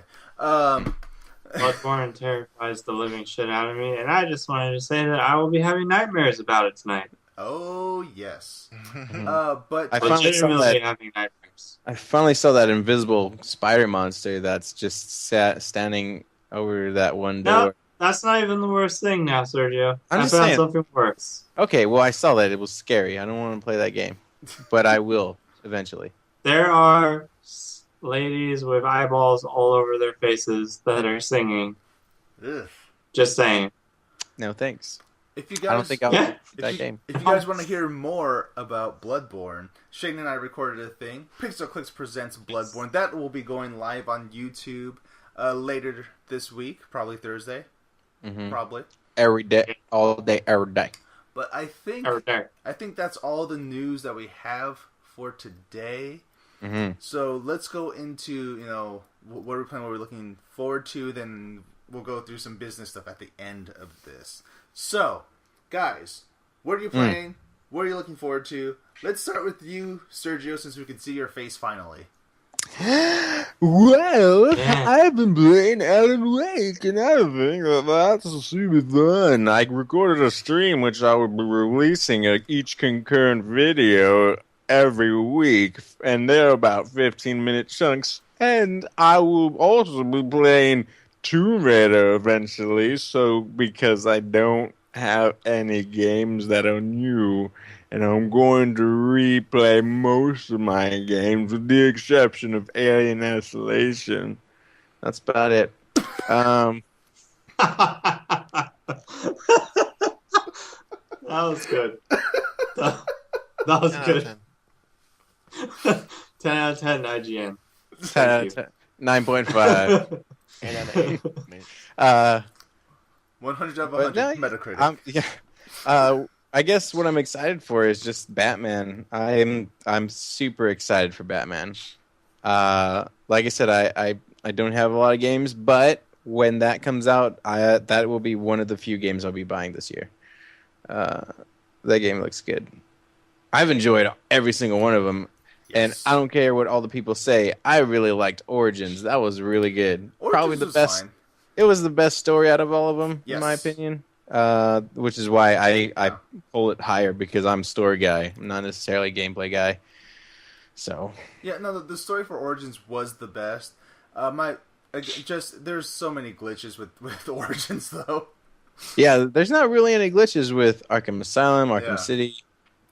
Bloodborne terrifies the living shit out of me, and I just wanted to say that I will be having nightmares about it tonight. Oh, yes. Mhm. But I finally saw Legitimately that. having nightmares. I finally saw that invisible spider monster that's just standing over that one door. No, that's not even the worst thing now, Sergio. I'm I just found saying. something worse. Okay, well, I saw that. It was scary. I don't want to play that game. But I will, eventually. There are ladies with eyeballs all over their faces that are singing. ugh. Just saying. No, thanks. If you guys, I don't think I'll Yeah. play that game. If you guys want to hear more about Bloodborne, Shane and I recorded a thing. Pixel Clicks presents Bloodborne. That will be going live on YouTube later this week, probably Thursday. Mhm. Probably. Every day, all day, every day. But I think Over there. that's all the news that we have for today. Mm-hmm. So let's go into what we're playing, what we're looking forward to. Then we'll go through some business stuff at the end of this. So, guys, what are you playing? What are you looking forward to? Let's start with you, Sergio, since we can see your face finally. Well, Yeah. I've been playing Alan Wake, and I think that's super fun. I recorded a stream which I will be releasing each concurrent video every week, and they're about 15-minute chunks. And I will also be playing Tomb Raider eventually, so because I don't have any games that are new, and I'm going to replay most of my games with the exception of Alien Isolation. That's about it. That was good. That was 10 out of good. 10. 10 out of 10 IGN. Thank you. 9.5. 8 out of 8. mate. 100 out of But 100 no, Metacritic. yeah. I guess what I'm excited for is just Batman. I'm super excited for Batman. Like I said, I don't have a lot of games, but when that comes out, that will be one of the few games I'll be buying this year. That game looks good. I've enjoyed every single one of them, and Yes. I don't care what all the people say. I really liked Origins. That was really good. Origins Probably the was best. fine. It was the best story out of all of them, in my Yes. opinion. Which is why I pull it higher, because I'm a story guy. I'm not necessarily a gameplay guy. So Yeah, no, the story for Origins was the best. There's so many glitches with Origins though. yeah, there's not really any glitches with Arkham Asylum, Arkham Yeah. City,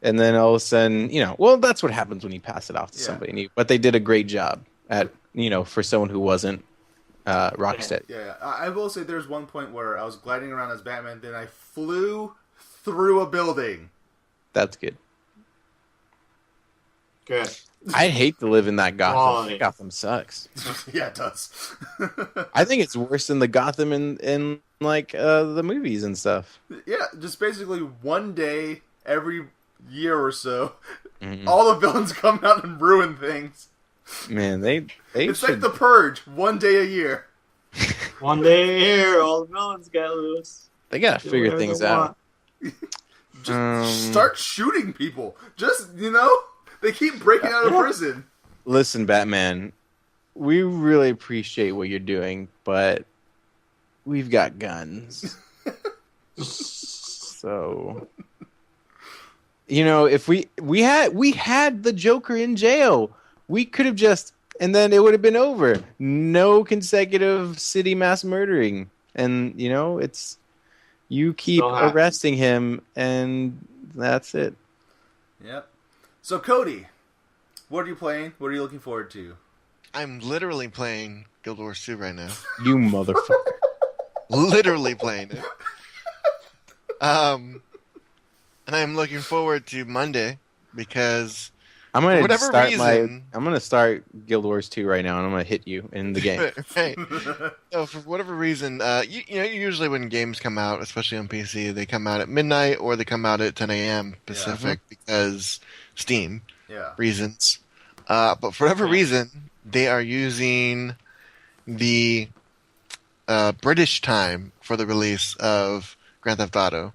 and then all of a sudden, well, that's what happens when you pass it off to Yeah. somebody new. But they did a great job at, for someone who wasn't Rocksteady. Yeah, I will say there's one point where I was gliding around as Batman, then I flew through a building. That's good. Good. I'd hate to live in that Gotham. Quality. Gotham sucks. Yeah, it does. I think it's worse than the Gotham in like the movies and stuff. Yeah, just basically one day every year or so, Mhm. all the villains come out and ruin things. Man, they It's should. like the Purge, one day a year. One day here, all the villains get loose. They gotta Do figure whatever things they out. want. Just start shooting people. Just, they keep breaking out of prison. Listen, Batman, we really appreciate what you're doing, but we've got guns. So, if we had the Joker in jail, we could have just, and then it would have been over. No consecutive city mass murdering, and it's you keep Still happens. arresting him, and that's it. Yep. So, Cody, what are you playing? What are you looking forward to? I'm literally playing Guild Wars 2 right now. You motherfucker. Literally playing it. And I'm looking forward to Monday because I'm For gonna whatever start reason- I'm gonna start Guild Wars 2 right now, and I'm gonna hit you in the game. Right. No, for whatever reason, usually when games come out, especially on PC, they come out at midnight or they come out at 10 a.m. Pacific because Steam reasons. But for whatever reason, they are using the British time for the release of Grand Theft Auto.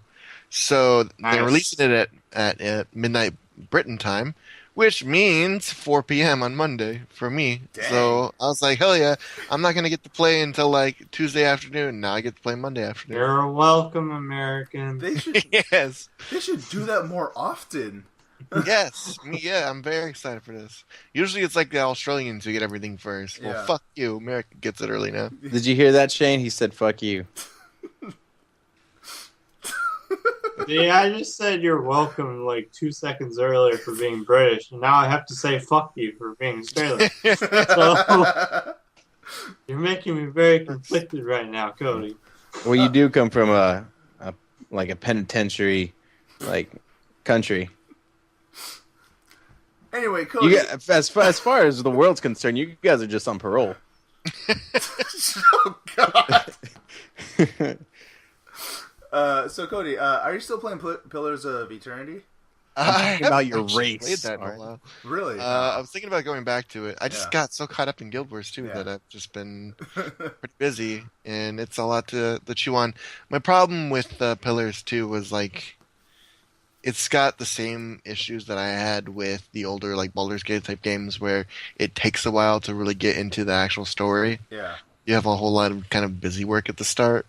So they're releasing it at midnight Britain time, which means 4 p.m. on Monday for me. Dang. So I was like, hell yeah, I'm not going to get to play until like Tuesday afternoon. Now I get to play Monday afternoon. You're welcome, American. They should Yes. they should do that more often. Yes. Yeah, I'm very excited for this. Usually it's like the Australians who get everything first. Well, Yeah. fuck you. America gets it early now. Did you hear that, Shane? He said, "Fuck you." Yeah, I just said you're welcome like 2 seconds earlier for being British, and now I have to say fuck you for being Australian. So you're making me very conflicted right now, Cody. Well, you do come from a penitentiary country. Anyway, Cody. You get, as far as the world's concerned, you guys are just on parole. Oh God. So Cody, are you still playing Pillars of Eternity? talking about your actually race, played that in a Mark. while. Really? I was thinking about going back to it. I just got so caught up in Guild Wars 2 that I've just been pretty busy, and it's a lot to chew on. My problem with Pillars 2 was like, it's got the same issues that I had with the older like Baldur's Gate type games, where it takes a while to really get into the actual story. Yeah. You have a whole lot of kind of busy work at the start,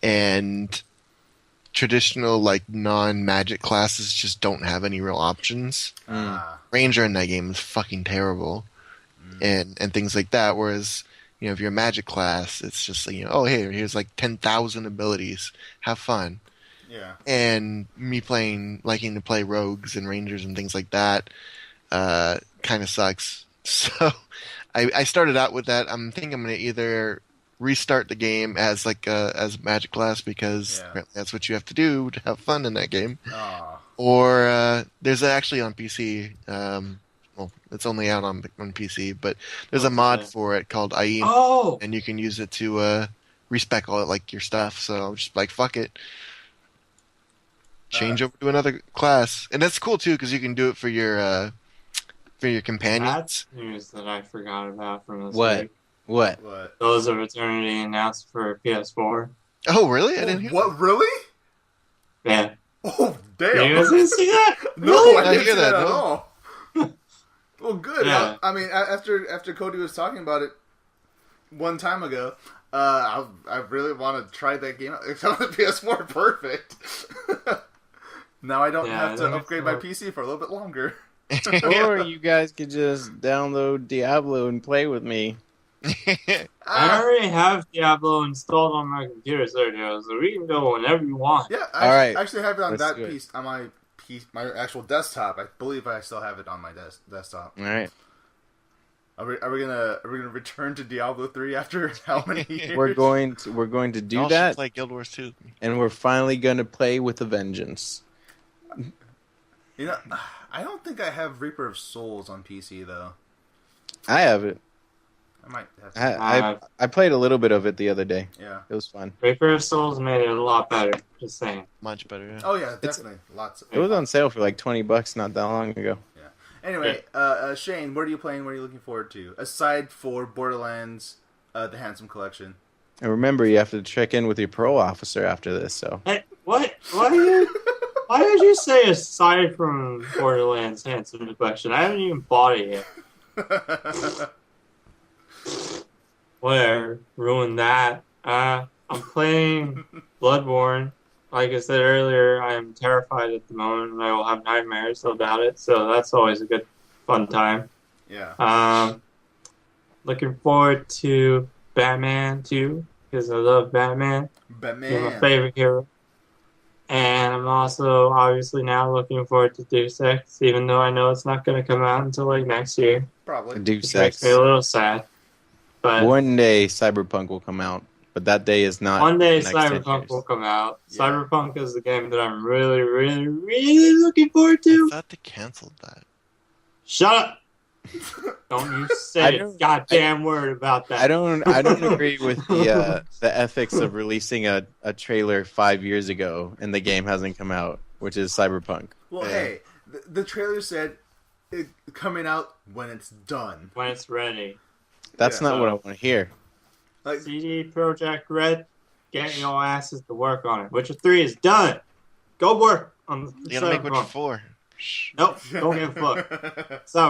and traditional like non-magic classes just don't have any real options. Ranger in that game is fucking terrible, and things like that. Whereas if you're a magic class, it's just like, oh hey, here's like 10,000 abilities, have fun. Yeah. And me liking to play rogues and rangers and things like that, kind of sucks. So I started out with that. I'm thinking I'm gonna either restart the game as as a magic class, because that's what you have to do to have fun in that game. Or there's actually on PC. Well, it's only out on PC, but there's a mod for it called IE, and you can use it to respec all your stuff. So I'm just like, fuck it, change over to another class, and that's cool too because you can do it for your companions. That's news that I forgot about from this week. What? Those of Eternity announced for PS4. Oh, really? I didn't hear What? Really? Yeah. Oh, damn. You guys didn't see that? No, Really? I didn't hear see that that, at no. all. Well, good. Yeah. I mean, after Cody was talking about it one time ago, I really want to try that game out. It's on the PS4. Perfect. Now I don't have to upgrade my PC for a little bit longer. Or you guys could just download Diablo and play with me. I already have Diablo installed on my computer, Sergio, so we can go whenever you want. Yeah, All right. I actually have it on Let's that do it. piece on my actual desktop. I believe I still have it on my desktop. All right. Are we gonna return to Diablo 3 after how many years? We're going to do Y'all that, should play Guild Wars 2. and we're finally going to play with a vengeance. I don't think I have Reaper of Souls on PC though. I have it. I might have to. I played a little bit of it the other day. Yeah. It was fun. Reaper of Souls made it a lot better, just saying. Much better, yeah. Oh yeah, definitely. Lots. It was on sale for like $20 not that long ago. Anyway, Shane, what are you playing? What are you looking forward to aside for Borderlands, the Handsome Collection? And remember, you have to check in with your parole officer after this. So Hey, what? Why did you say aside from Borderlands Handsome Collection? I haven't even bought it yet. Whatever. Ruin that. I'm playing Bloodborne. Like I said earlier, I am terrified at the moment, and I will have nightmares about it, so that's always a good, fun time. Yeah. Looking forward to Batman 2, because I love Batman. He's my favorite hero. And I'm also, obviously, now looking forward to Deus Ex, even though I know it's not going to come out until, next year. Probably. Deus Which makes Ex. me a little sad. But One day Cyberpunk will come out, but that day is not. one day the next 10 Cyberpunk years. will come out. Yeah. Cyberpunk is the game that I'm really, really, really looking forward I to. thought they canceled that. Shut up! Don't you say a goddamn word about that. I don't agree with the ethics of releasing a trailer 5 years ago and the game hasn't come out, which is Cyberpunk. Well, hey, the trailer said it coming out when it's done. When it's ready. That's not what I want to hear. Like, CD Projekt Red, get your asses to work on it. Witcher 3 is done. Go work on You gotta make Witcher 4. Nope, don't give a fuck.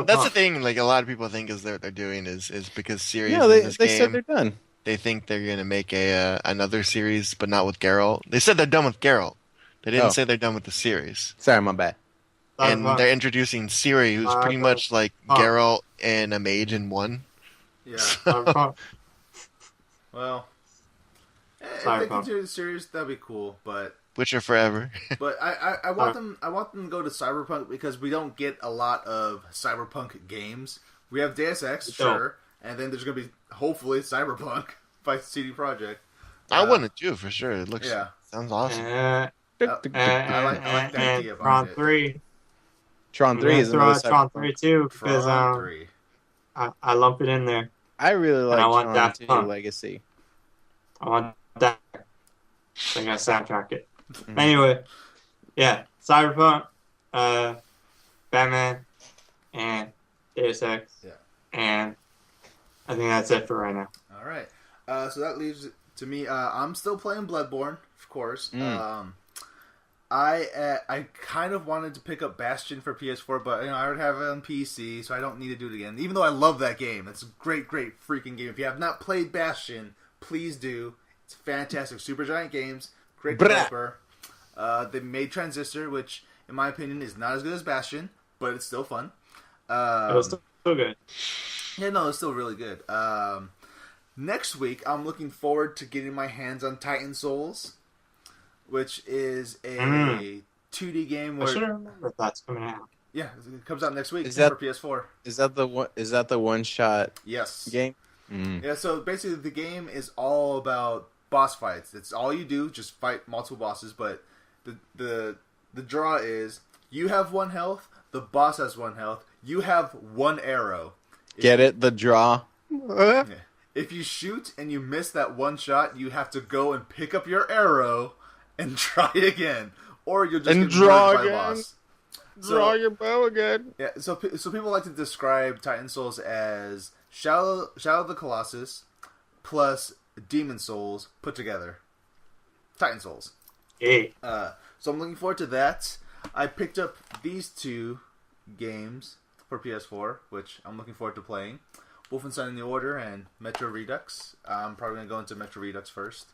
That's the thing. Like a lot of people think is what they're doing is because series. No, they said they're done. They think they're gonna make another series, but not with Geralt. They said they're done with Geralt. They didn't say they're done with the series. Sorry, my bad. And they're introducing Ciri, who's pretty much like Geralt and a mage in one. Yeah. Well, if they continue the series, that'd be cool. But Witcher forever. But I want them to go to Cyberpunk because we don't get a lot of Cyberpunk games. We have Deus Ex, sure, and then there's gonna be hopefully Cyberpunk by CD Projekt. I want it too for sure. It looks sounds awesome. I like the idea of Tron 3. Tron 3 is Tron 3 too because I lump it in there. I really like Tron 2 fun. Legacy. I want that. So I'm gonna soundtrack it. Anyway, yeah, Cyberpunk, Batman, and Deus Ex, and I think that's it for right now. All right, so that leaves it to me. I'm still playing Bloodborne, of course. I kind of wanted to pick up Bastion for PS4, but I already have it on PC, so I don't need to do it again. Even though I love that game, it's a great freaking game. If you have not played Bastion, please do. It's fantastic. Supergiant Games. Great developer. They made Transistor, which, in my opinion, is not as good as Bastion, but it's still fun. It was still good. Yeah, no, it's still really good. Next week, I'm looking forward to getting my hands on Titan Souls, which is a 2D game where... I should remember if that's coming out. Yeah, it comes out next week for PS4. Is that the one-shot game? Yeah, so basically the game is all about boss fights. It's all you do, just fight multiple bosses, but the draw is you have 1 health, the boss has 1 health, you have 1 arrow. The draw? Yeah. If you shoot and you miss that 1 shot, you have to go and pick up your arrow and try it again. Or you'll just get murdered by the boss. Draw your bow again. Yeah, so people like to describe Titan Souls as Shadow of the Colossus plus Demon Souls put together. Titan Souls. Hey. So I'm looking forward to that. I picked up these 2 games for PS4, which I'm looking forward to playing. Wolfenstein: New Order and Metro Redux. I'm probably going to go into Metro Redux first.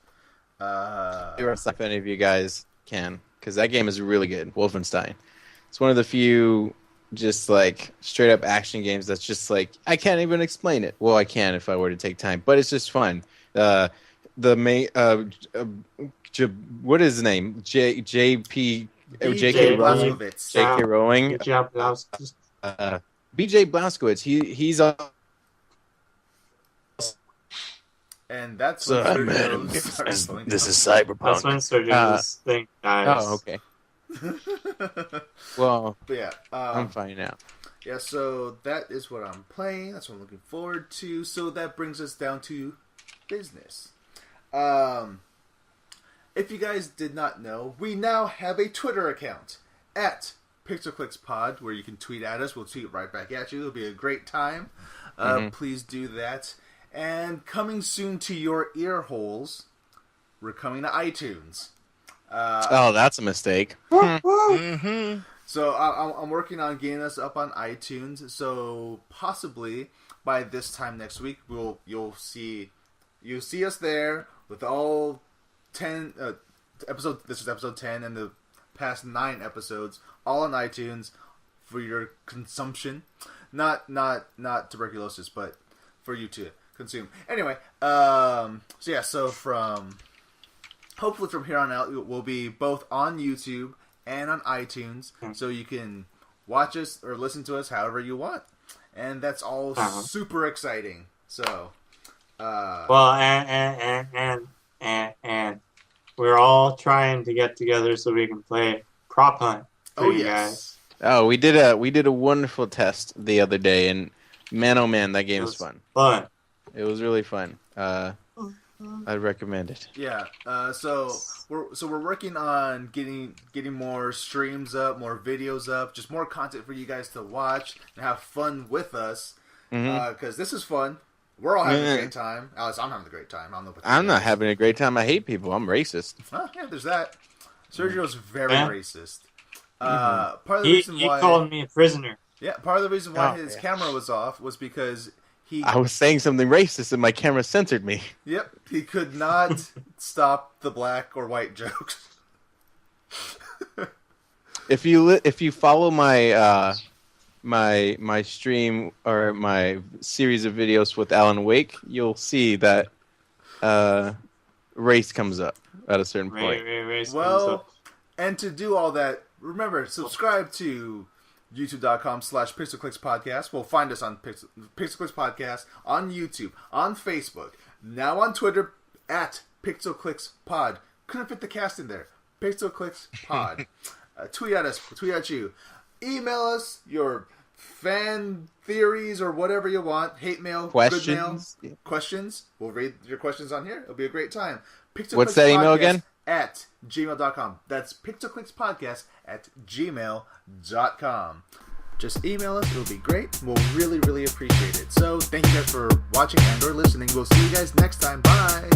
If any of you guys can, because that game is really good. Wolfenstein. It's one of the few just like straight up action games that's just like I can't even explain it. Well, I can if I were to take time, but it's just fun. The main what is his name? J.K. Rowling. J.K. Rowling. B.J. Blazkowicz. He's and that's this is Cyberpunk. That's when Sergio's thing dies. Oh, okay. Well, but yeah, I'm fine now. Yeah, so that is what I'm playing. That's what I'm looking forward to. So that brings us down to business. If you guys did not know, we now have a Twitter account at PixelClicksPod, where you can tweet at us. We'll tweet right back at you. It'll be a great time. Please do that. And coming soon to your ear holes, we're coming to iTunes. That's a mistake. So I'm working on getting us up on iTunes. So possibly by this time next week, you'll see us there with all 10 episodes. This is episode 10, and the past 9 episodes all on iTunes for your consumption. Not tuberculosis, but for you to consume. Anyway, so hopefully from here on out, we'll be both on YouTube and on iTunes, so you can watch us or listen to us however you want, and that's all super exciting. So, well, and we're all trying to get together so we can play Prop Hunt for you guys. Oh, we did a wonderful test the other day, and man, oh man, that game is fun. Fun. It was really fun. I'd recommend it. Yeah. So we're working on getting more streams up, more videos up, just more content for you guys to watch and have fun with us. Because this is fun. We're all having a great time. Alice, I'm having a great time. I don't know. I'm not having a great time. I hate people. I'm racist. Yeah, there's that. Sergio's very racist. Part of the reason He why called me a prisoner. Yeah, part of the reason why his camera was off was because I was saying something racist and my camera censored me. Yep, he could not stop the black or white jokes. If you follow my my stream or my series of videos with Alan Wake, you'll see that race comes up at a certain point. Race comes Well, up. and to do all that, remember, subscribe to youtube.com/PixelClicksPodcast. Well, find us on PixelClicks Podcast, on YouTube, on Facebook, now on Twitter, at PixelClicksPod. Couldn't fit the cast in there. PixelClicksPod. Tweet at us, tweet at you. Email us your fan theories or whatever you want. Hate mail, Questions. good mail, questions. We'll read your questions on here. It'll be a great time. What's that email again? At gmail.com. That's pixelclickspodcast@gmail.com. Just email us. It'll be great. We'll really, really appreciate it. So, thank you guys for watching and or listening. We'll see you guys next time. Bye.